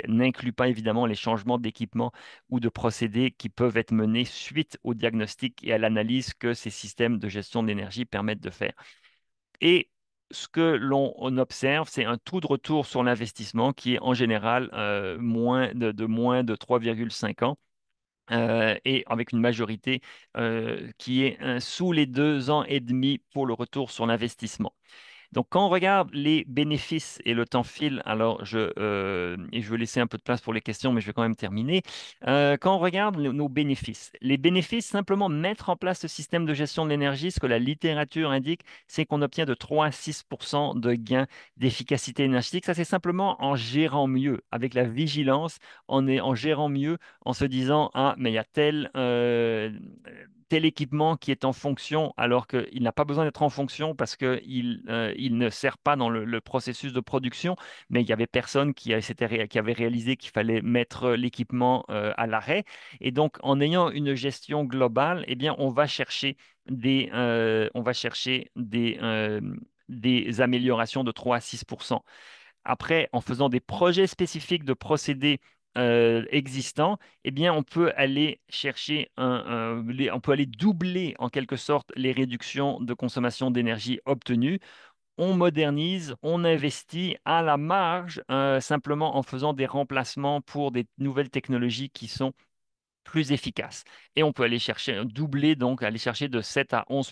N'inclut pas évidemment les changements d'équipement ou de procédés qui peuvent être menés suite au diagnostic et à l'analyse que ces systèmes de gestion de l'énergie permettent de faire. Et ce que l'on observe, c'est un taux de retour sur l'investissement qui est en général moins de 3,5 ans et avec une majorité qui est sous les 2 ans et demi pour le retour sur l'investissement. Donc, quand on regarde les bénéfices et le temps file, alors et je vais laisser un peu de place pour les questions, mais je vais quand même terminer. Quand on regarde nos bénéfices, les bénéfices, simplement mettre en place ce système de gestion de l'énergie, ce que la littérature indique, c'est qu'on obtient de 3 à 6 de gains d'efficacité énergétique. Ça, c'est simplement en gérant mieux, avec la vigilance, en gérant mieux, en se disant, ah, mais il y a tel équipement qui est en fonction alors qu'il n'a pas besoin d'être en fonction parce qu'il ne sert pas dans le processus de production, mais il y avait personne qui avait réalisé qu'il fallait mettre l'équipement à l'arrêt. Et donc, en ayant une gestion globale, eh bien, on va chercher des améliorations de 3 à 6. Après, en faisant des projets spécifiques de procédés existants, eh bien, on peut aller chercher on peut aller doubler en quelque sorte les réductions de consommation d'énergie obtenues. On modernise, on investit à la marge, simplement en faisant des remplacements pour des nouvelles technologies qui sont plus efficace. Et on peut aller chercher, doubler, donc aller chercher de 7 à 11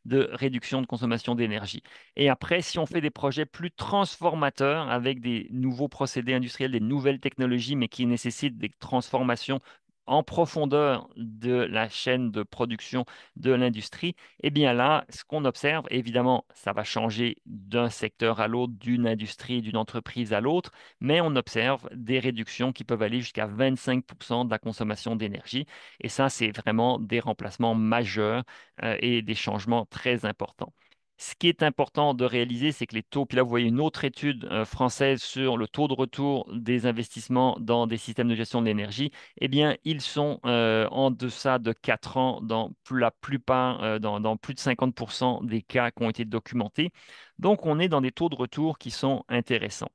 de réduction de consommation d'énergie. Et après, si on fait des projets plus transformateurs avec des nouveaux procédés industriels, des nouvelles technologies, mais qui nécessitent des transformations en profondeur de la chaîne de production de l'industrie, eh bien là, ce qu'on observe, évidemment, ça va changer d'un secteur à l'autre, d'une industrie, d'une entreprise à l'autre, mais on observe des réductions qui peuvent aller jusqu'à 25 de la consommation d'énergie. Et ça, c'est vraiment des remplacements majeurs et des changements très importants. Ce qui est important de réaliser, c'est que les taux, puis là, vous voyez une autre étude française sur le taux de retour des investissements dans des systèmes de gestion de l'énergie, eh bien, ils sont en deçà de 4 ans la plupart, dans plus de 50% des cas qui ont été documentés. Donc, on est dans des taux de retour qui sont intéressants.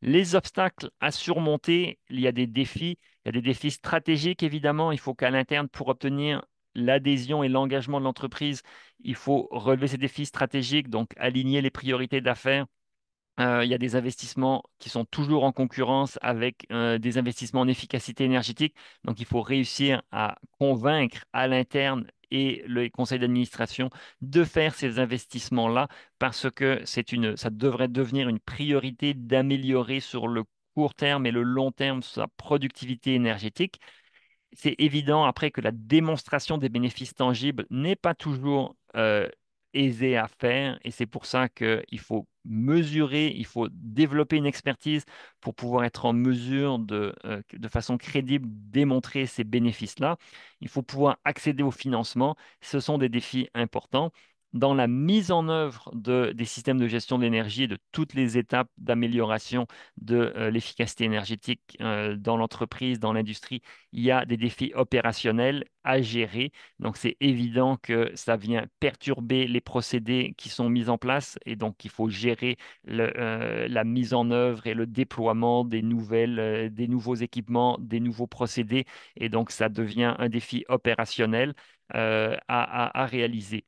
Les obstacles à surmonter, il y a des défis. Il y a des défis stratégiques, évidemment. Il faut qu'à l'interne, pour obtenir l'adhésion et l'engagement de l'entreprise, il faut relever ces défis stratégiques, donc aligner les priorités d'affaires. Il y a des investissements qui sont toujours en concurrence avec des investissements en efficacité énergétique. Donc, il faut réussir à convaincre à l'interne et le conseil d'administration de faire ces investissements-là parce que ça devrait devenir une priorité d'améliorer sur le court terme et le long terme sa productivité énergétique. C'est évident après que la démonstration des bénéfices tangibles n'est pas toujours aisée à faire et c'est pour ça qu'il faut mesurer, il faut développer une expertise pour pouvoir être en mesure de façon crédible, démontrer ces bénéfices-là. Il faut pouvoir accéder au financement. Ce sont des défis importants. dans la mise en œuvre des systèmes de gestion de l'énergie et de toutes les étapes d'amélioration de l'efficacité énergétique dans l'entreprise, dans l'industrie, il y a des défis opérationnels à gérer. Donc, c'est évident que ça vient perturber les procédés qui sont mis en place et donc il faut gérer la mise en œuvre et le déploiement des nouveaux équipements, des nouveaux procédés et donc ça devient un défi opérationnel à réaliser.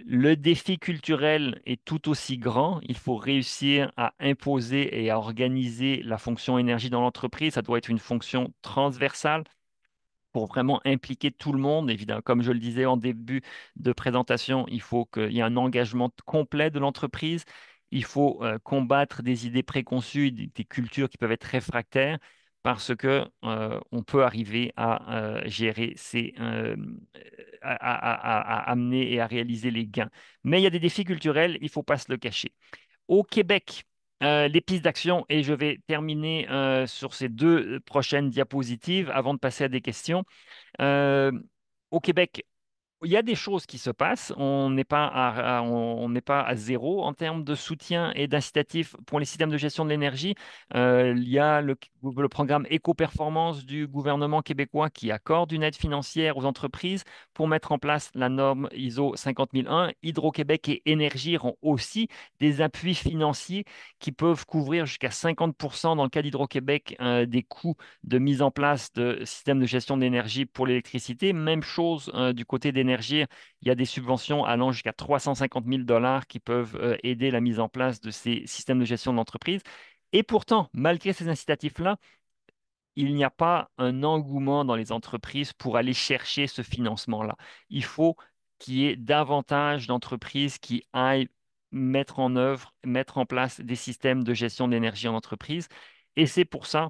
Le défi culturel est tout aussi grand. Il faut réussir à imposer et à organiser la fonction énergie dans l'entreprise. Ça doit être une fonction transversale pour vraiment impliquer tout le monde. Évidemment, comme je le disais en début de présentation, il faut qu'il y ait un engagement complet de l'entreprise. Il faut combattre des idées préconçues, des cultures qui peuvent être réfractaires, parce que on peut arriver à gérer à amener et à réaliser les gains. Mais il y a des défis culturels, il ne faut pas se le cacher. Au Québec, les pistes d'action, et je vais terminer sur ces deux prochaines diapositives avant de passer à des questions. Euh, Au Québec, il y a des choses qui se passent. On n'est pas à zéro en termes de soutien et d'incitatif pour les systèmes de gestion de l'énergie. Il y a le programme Éco-performance du gouvernement québécois qui accorde une aide financière aux entreprises pour mettre en place la norme ISO 50001. Hydro-Québec et Énergie ont aussi des appuis financiers qui peuvent couvrir jusqu'à 50% dans le cas d'Hydro-Québec des coûts de mise en place de systèmes de gestion d'énergie pour l'électricité. Même chose du côté d'énergie, il y a des subventions allant jusqu'à 350 000 dollars qui peuvent aider la mise en place de ces systèmes de gestion d'entreprise. Et pourtant, malgré ces incitatifs-là, il n'y a pas un engouement dans les entreprises pour aller chercher ce financement-là. Il faut qu'il y ait davantage d'entreprises qui aillent mettre en œuvre, mettre en place des systèmes de gestion d'énergie en entreprise. Et c'est pour ça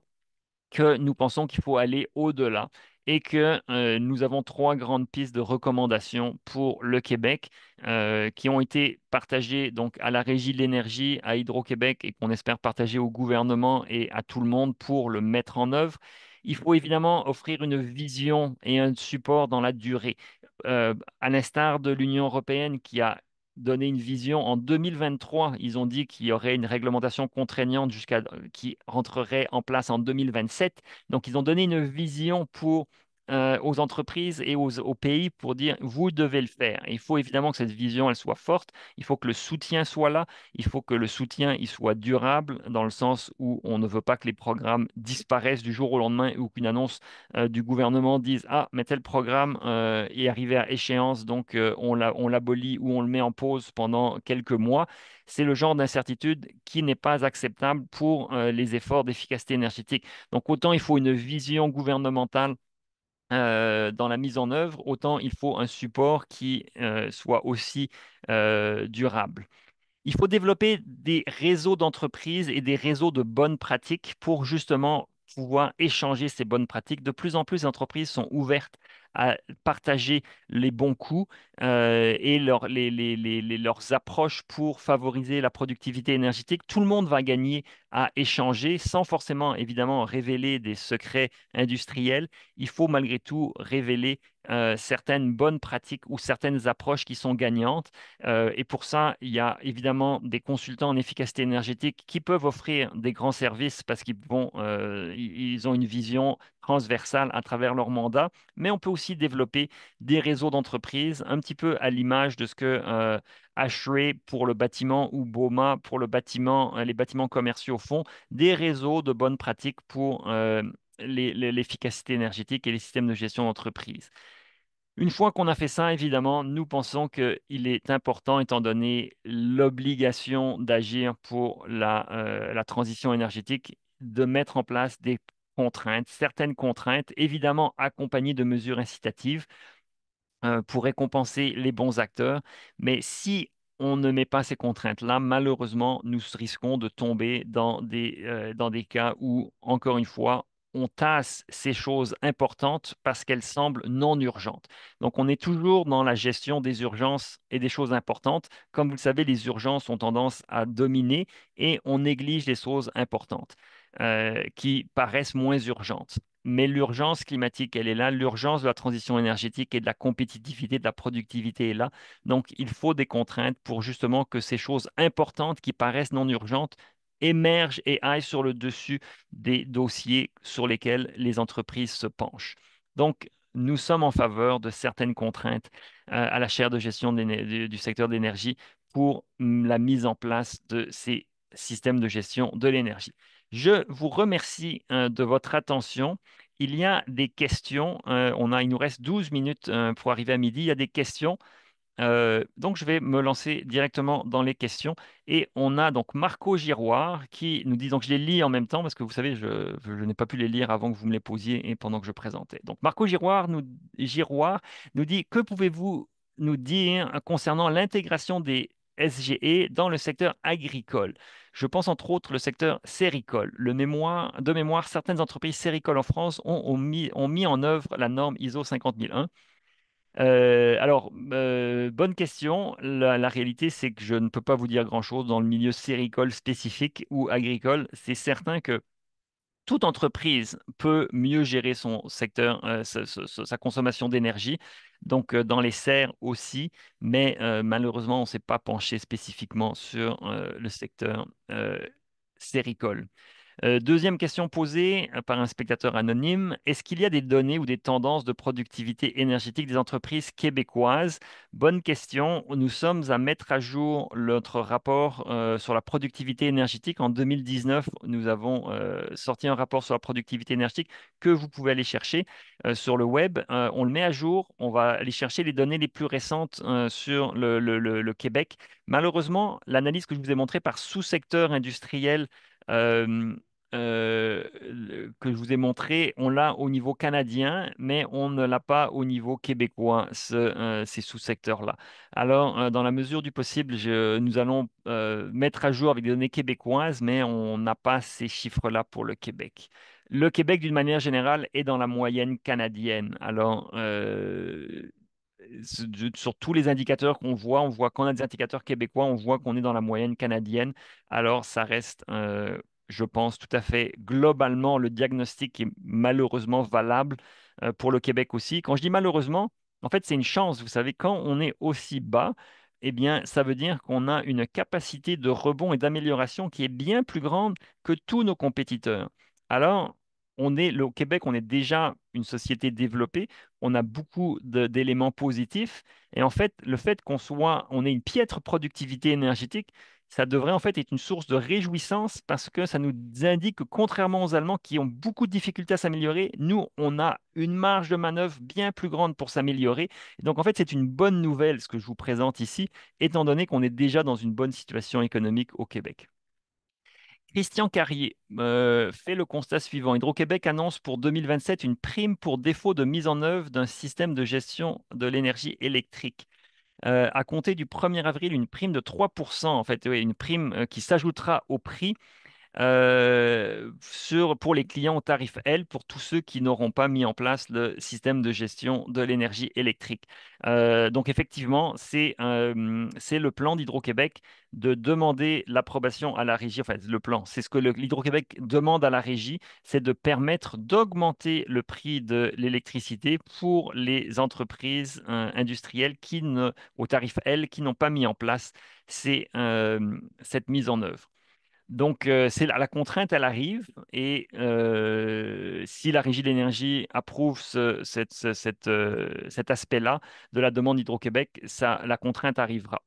que nous pensons qu'il faut aller au-delà et que nous avons trois grandes pistes de recommandations pour le Québec qui ont été partagées donc à la Régie de l'énergie, à Hydro-Québec et qu'on espère partager au gouvernement et à tout le monde pour le mettre en œuvre. Il faut évidemment offrir une vision et un support dans la durée. À l'instar de l'Union européenne qui a donné une vision. En 2023, ils ont dit qu'il y aurait une réglementation contraignante qui rentrerait en place en 2027. Donc, ils ont donné une vision aux entreprises et aux pays pour dire, vous devez le faire. Et il faut évidemment que cette vision, elle soit forte. Il faut que le soutien soit là. Il faut que le soutien, il soit durable dans le sens où on ne veut pas que les programmes disparaissent du jour au lendemain ou qu'une annonce du gouvernement dise, ah, mais tel programme est arrivé à échéance, donc on l'abolit ou on le met en pause pendant quelques mois. C'est le genre d'incertitude qui n'est pas acceptable pour les efforts d'efficacité énergétique. Donc autant il faut une vision gouvernementale dans la mise en œuvre, autant il faut un support qui soit aussi durable. Il faut développer des réseaux d'entreprises et des réseaux de bonnes pratiques pour justement pouvoir échanger ces bonnes pratiques. De plus en plus, les entreprises sont ouvertes à partager les bons coups et leurs approches pour favoriser la productivité énergétique. Tout le monde va gagner à échanger sans forcément, évidemment, révéler des secrets industriels. Il faut malgré tout révéler certaines bonnes pratiques ou certaines approches qui sont gagnantes. Et pour ça, il y a évidemment des consultants en efficacité énergétique qui peuvent offrir des grands services parce ils ont une vision transversale à travers leur mandat, mais on peut aussi développer des réseaux d'entreprises, un petit peu à l'image de ce que ASHRAE pour le bâtiment ou BOMA pour les bâtiments commerciaux font, des réseaux de bonnes pratiques pour l'efficacité énergétique et les systèmes de gestion d'entreprise. Une fois qu'on a fait ça, évidemment, nous pensons qu'il est important, étant donné l'obligation d'agir pour la transition énergétique, de mettre en place des contraintes, certaines contraintes, évidemment accompagnées de mesures incitatives pour récompenser les bons acteurs. Mais si on ne met pas ces contraintes-là, malheureusement, nous risquons de tomber dans des cas où, encore une fois, on tasse ces choses importantes parce qu'elles semblent non urgentes. Donc, on est toujours dans la gestion des urgences et des choses importantes. Comme vous le savez, les urgences ont tendance à dominer et on néglige les choses importantes qui paraissent moins urgentes. mais l'urgence climatique, elle est là, l'urgence de la transition énergétique et de la compétitivité, de la productivité est là. Donc, il faut des contraintes pour justement que ces choses importantes qui paraissent non urgentes émergent et aillent sur le dessus des dossiers sur lesquels les entreprises se penchent. Donc, nous sommes en faveur de certaines contraintes à la chaire de gestion du secteur d'énergie pour la mise en place de ces systèmes de gestion de l'énergie. Je vous remercie de votre attention. Il y a des questions. Il nous reste 12 minutes pour arriver à midi. Il y a des questions. Donc, je vais me lancer directement dans les questions. Et on a donc Marco Giroir qui nous dit, donc je les lis en même temps parce que vous savez, je n'ai pas pu les lire avant que vous me les posiez et pendant que je présentais. Donc, Marco Giroir nous dit, que pouvez-vous nous dire concernant l'intégration des SGE dans le secteur agricole? Je pense entre autres le secteur séricole. De mémoire, certaines entreprises séricoles en France ont mis en œuvre la norme ISO 50001. Bonne question. La réalité, c'est que je ne peux pas vous dire grand-chose dans le milieu séricole spécifique ou agricole. C'est certain que toute entreprise peut mieux gérer son secteur, sa consommation d'énergie, donc dans les serres aussi, mais malheureusement, on ne s'est pas penché spécifiquement sur le secteur séricole. Deuxième question posée par un spectateur anonyme. Est-ce qu'il y a des données ou des tendances de productivité énergétique des entreprises québécoises? Bonne question. Nous sommes à mettre à jour notre rapport sur la productivité énergétique. En 2019, nous avons sorti un rapport sur la productivité énergétique que vous pouvez aller chercher sur le web. On le met à jour. On va aller chercher les données les plus récentes sur le Québec. Malheureusement, l'analyse que je vous ai montrée par sous-secteur industriel euh, que je vous ai montré, on l'a au niveau canadien, mais on ne l'a pas au niveau québécois, ces sous-secteurs-là. Alors, dans la mesure du possible, nous allons mettre à jour avec des données québécoises, mais on n'a pas ces chiffres-là pour le Québec. Le Québec, d'une manière générale, est dans la moyenne canadienne. Alors, sur tous les indicateurs qu'on voit, on voit qu'on a des indicateurs québécois, on voit qu'on est dans la moyenne canadienne. Alors, ça reste, je pense, tout à fait globalement le diagnostic qui est malheureusement valable pour le Québec aussi. Quand je dis malheureusement, en fait, c'est une chance. Vous savez, quand on est aussi bas, eh bien, ça veut dire qu'on a une capacité de rebond et d'amélioration qui est bien plus grande que tous nos compétiteurs. Alors, au Québec, on est déjà une société développée, on a beaucoup d'éléments positifs, et en fait, le fait on ait une piètre productivité énergétique, ça devrait en fait être une source de réjouissance parce que ça nous indique que contrairement aux Allemands qui ont beaucoup de difficultés à s'améliorer, nous, on a une marge de manœuvre bien plus grande pour s'améliorer. Et donc en fait, c'est une bonne nouvelle ce que je vous présente ici, étant donné qu'on est déjà dans une bonne situation économique au Québec. Christian Carrier fait le constat suivant. Hydro-Québec annonce pour 2027 une prime pour défaut de mise en œuvre d'un système de gestion de l'énergie électrique. À compter du 1er avril, une prime de 3%, en fait, oui, une prime qui s'ajoutera au prix pour les clients au tarif L, pour tous ceux qui n'auront pas mis en place le système de gestion de l'énergie électrique. Donc effectivement, c'est le plan d'Hydro-Québec de demander l'approbation à la régie. Enfin, le plan, c'est ce que l'Hydro-Québec demande à la régie, c'est de permettre d'augmenter le prix de l'électricité pour les entreprises industrielles au tarif L qui n'ont pas mis en place cette mise en œuvre. Donc, la contrainte, elle arrive et si la Régie de l'énergie approuve cet aspect-là de la demande d'Hydro-Québec, la contrainte arrivera.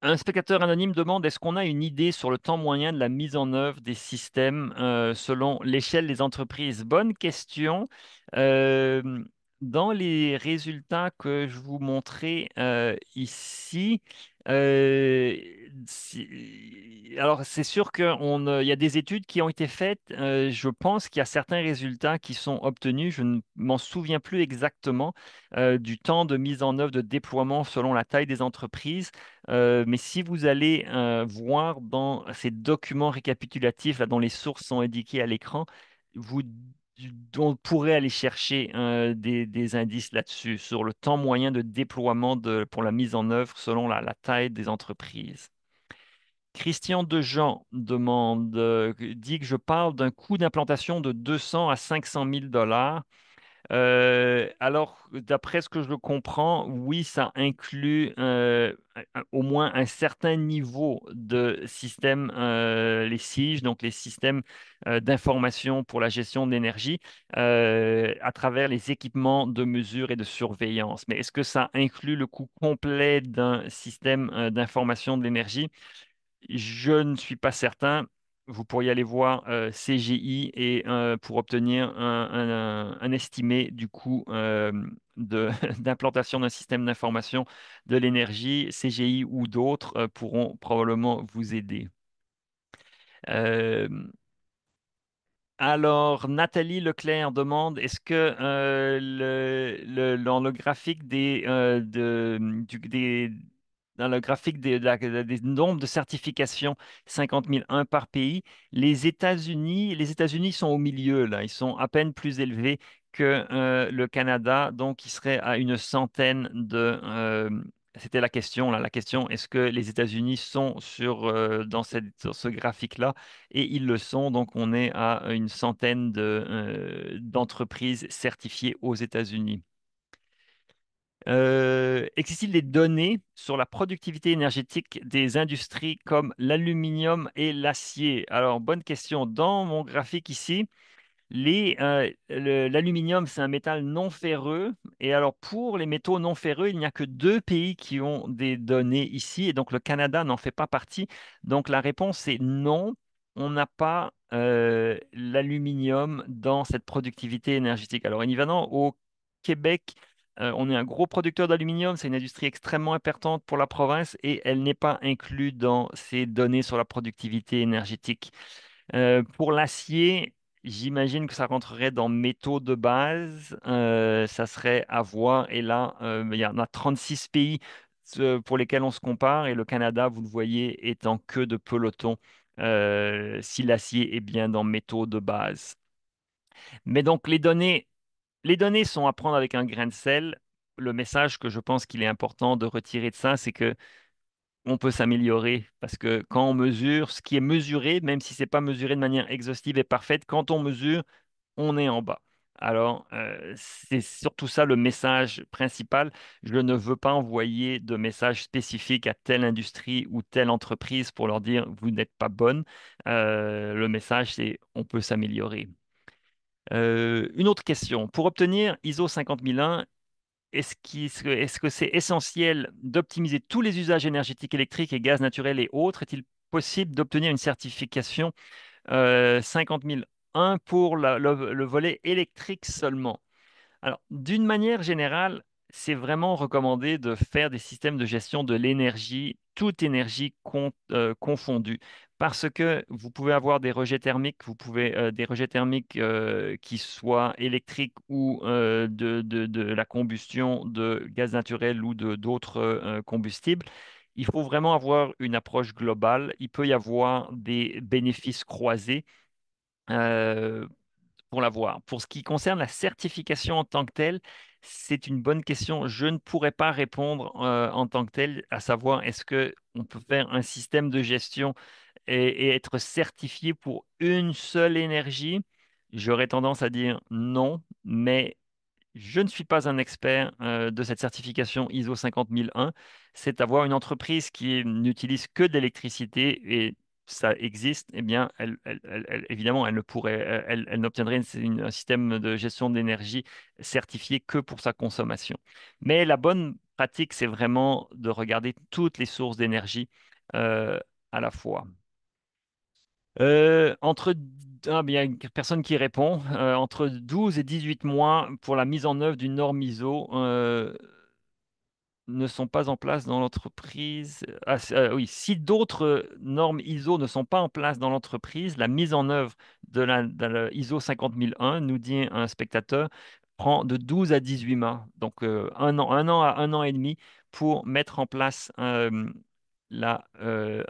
Un spectateur anonyme demande, est-ce qu'on a une idée sur le temps moyen de la mise en œuvre des systèmes selon l'échelle des entreprises? Bonne question. Euh, Dans les résultats que je vous montrais ici, euh, alors c'est sûr qu'il y a des études qui ont été faites. Je pense qu'il y a certains résultats qui sont obtenus. Je ne m'en souviens plus exactement du temps de mise en œuvre, de déploiement selon la taille des entreprises. Mais si vous allez voir dans ces documents récapitulatifs, là, dont les sources sont indiquées à l'écran, vous on pourrait aller chercher des indices là-dessus, sur le temps moyen de déploiement pour la mise en œuvre selon la taille des entreprises. Christian Dejean dit que je parle d'un coût d'implantation de 200 à 500 000 dollars. Alors, d'après ce que je comprends, oui, ça inclut au moins un certain niveau de système, les SIG, donc les systèmes d'information pour la gestion de l'énergie, à travers les équipements de mesure et de surveillance. Mais est-ce que ça inclut le coût complet d'un système d'information de l'énergie? Je ne suis pas certain. Vous pourriez aller voir CGI et pour obtenir un estimé du coût d'implantation d'un système d'information de l'énergie. CGI ou d'autres pourront probablement vous aider. Euh, alors, Nathalie Leclerc demande, est-ce que dans le graphique dans le graphique des nombres de certifications, 50 001 par pays, les États-Unis sont au milieu, là, ils sont à peine plus élevés que le Canada, donc ils seraient à une centaine c'était la question, là, la question, est-ce que les États-Unis sont sur ce graphique-là? Et ils le sont, donc on est à une centaine d'entreprises certifiées aux États-Unis. Existe-t-il des données sur la productivité énergétique des industries comme l'aluminium et l'acier? Alors, bonne question. Dans mon graphique ici, l'aluminium, c'est un métal non ferreux. Et alors, pour les métaux non ferreux, il n'y a que deux pays qui ont des données ici. Et donc, le Canada n'en fait pas partie. Donc, la réponse est non. On n'a pas l'aluminium dans cette productivité énergétique. Alors, évidemment, au Québec, on est un gros producteur d'aluminium. C'est une industrie extrêmement importante pour la province et elle n'est pas inclue dans ces données sur la productivité énergétique. Pour l'acier, j'imagine que ça rentrerait dans métaux de base. Ça serait à voir. Et là, il y en a 36 pays pour lesquels on se compare. Et le Canada, vous le voyez, est en queue de peloton si l'acier est bien dans métaux de base. Mais donc, les données sont à prendre avec un grain de sel. Le message que je pense qu'il est important de retirer de ça, c'est que on peut s'améliorer parce que quand on mesure, ce qui est mesuré, même si c'est pas mesuré de manière exhaustive et parfaite, quand on mesure, on est en bas. Alors, c'est surtout ça le message principal. Je ne veux pas envoyer de message spécifique à telle industrie ou telle entreprise pour leur dire vous n'êtes pas bonne. Le message, c'est on peut s'améliorer. Une autre question. Pour obtenir ISO 50001, est-ce que c'est essentiel d'optimiser tous les usages énergétiques électriques et gaz naturel et autres? Est-il possible d'obtenir une certification 50 001 pour le volet électrique seulement? Alors, d'une manière générale, c'est vraiment recommandé de faire des systèmes de gestion de l'énergie, toute énergie confondue, parce que vous pouvez avoir des rejets thermiques, des rejets thermiques qui soient électriques ou de la combustion de gaz naturel ou de d'autres combustibles. Il faut vraiment avoir une approche globale. Il peut y avoir des bénéfices croisés. euh, pour l'avoir. Pour ce qui concerne la certification en tant que telle, c'est une bonne question. Je ne pourrais pas répondre en tant que tel, à savoir est-ce que on peut faire un système de gestion et être certifié pour une seule énergie. J'aurais tendance à dire non, mais je ne suis pas un expert de cette certification ISO 50001. C'est avoir une entreprise qui n'utilise que de l'électricité et ça existe, eh bien, évidemment, elle ne pourrait, elle n'obtiendrait un système de gestion de l'énergie certifié que pour sa consommation. Mais la bonne pratique, c'est vraiment de regarder toutes les sources d'énergie euh, à la fois. Il y a une personne qui répond, entre 12 et 18 mois pour la mise en œuvre d'une norme ISO ne sont pas en place dans l'entreprise. Oui, si d'autres normes ISO ne sont pas en place dans l'entreprise, la mise en œuvre de la ISO 50001, nous dit un spectateur, prend de 12 à 18 mois, donc un an à un an et demi pour mettre en place un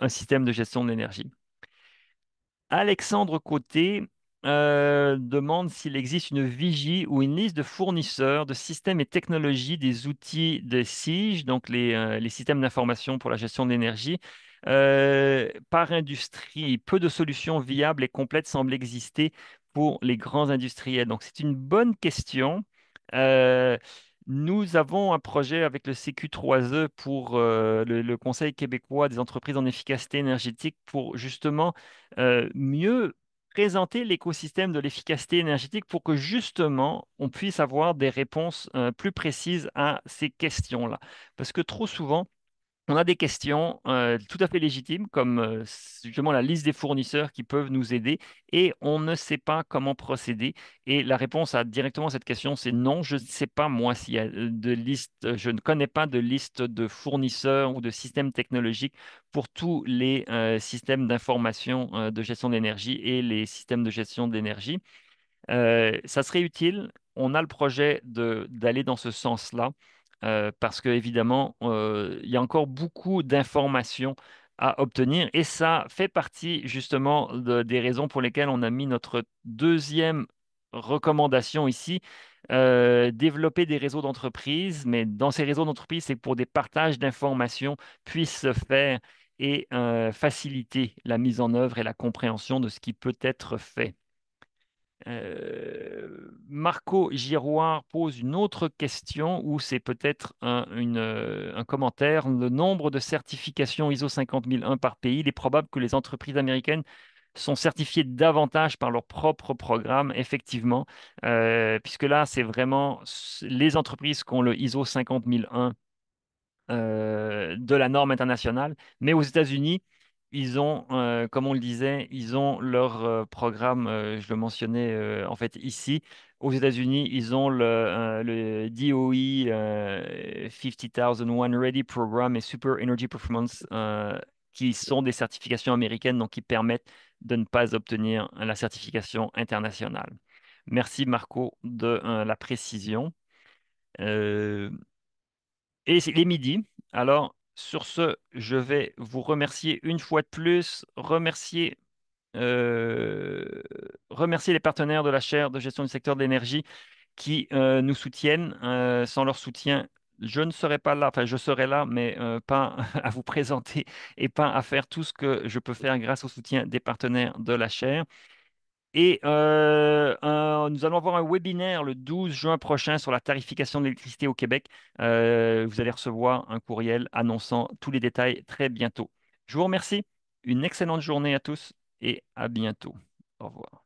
système de gestion de l'énergie. Alexandre Côté demande s'il existe une vigie ou une liste de fournisseurs de systèmes et technologies des outils de SIG, donc les systèmes d'information pour la gestion de l'énergie, par industrie. Peu de solutions viables et complètes semblent exister pour les grands industriels. Donc, c'est une bonne question. Euh, Nous avons un projet avec le CQ3E pour le Conseil québécois des entreprises en efficacité énergétique pour justement mieux présenter l'écosystème de l'efficacité énergétique pour que justement on puisse avoir des réponses plus précises à ces questions-là. Parce que trop souvent, on a des questions tout à fait légitimes, comme justement la liste des fournisseurs qui peuvent nous aider, et on ne sait pas comment procéder. Et la réponse à directement à cette question, c'est non, je ne sais pas moi s'il y a de liste, je ne connais pas de liste de fournisseurs ou de systèmes technologiques pour tous les systèmes d'information de gestion d'énergie et les systèmes de gestion d'énergie. Ça serait utile. On a le projet d'aller dans ce sens-là parce que évidemment, il y a encore beaucoup d'informations à obtenir et ça fait partie justement des raisons pour lesquelles on a mis notre deuxième recommandation ici. Développer des réseaux d'entreprises, mais dans ces réseaux d'entreprises, c'est pour des partages d'informations puissent se faire et faciliter la mise en œuvre et la compréhension de ce qui peut être fait. Marco Giroir pose une autre question ou c'est peut-être un commentaire. Le nombre de certifications ISO 50001 par pays, il est probable que les entreprises américaines sont certifiées davantage par leur propre programme, effectivement, puisque là, c'est vraiment les entreprises qui ont le ISO 50001 de la norme internationale. Mais aux États-Unis, ils ont, comme on le disait, ils ont leur programme, je le mentionnais en fait ici. Aux États-Unis, ils ont le DOE 50001 Ready Program et Super Energy Performance, qui sont des certifications américaines, donc qui permettent de ne pas obtenir la certification internationale. Merci Marco de la précision. Euh, et il est midi. Alors, sur ce, je vais vous remercier une fois de plus, euh, remercier les partenaires de la chaire de gestion du secteur de l'énergie qui nous soutiennent. Sans leur soutien, je ne serais pas là, enfin je serais là, mais pas à vous présenter et pas à faire tout ce que je peux faire grâce au soutien des partenaires de la chaire. Et nous allons avoir un webinaire le 12 juin prochain sur la tarification de l'électricité au Québec. Vous allez recevoir un courriel annonçant tous les détails très bientôt. Je vous remercie. Une excellente journée à tous et à bientôt. Au revoir.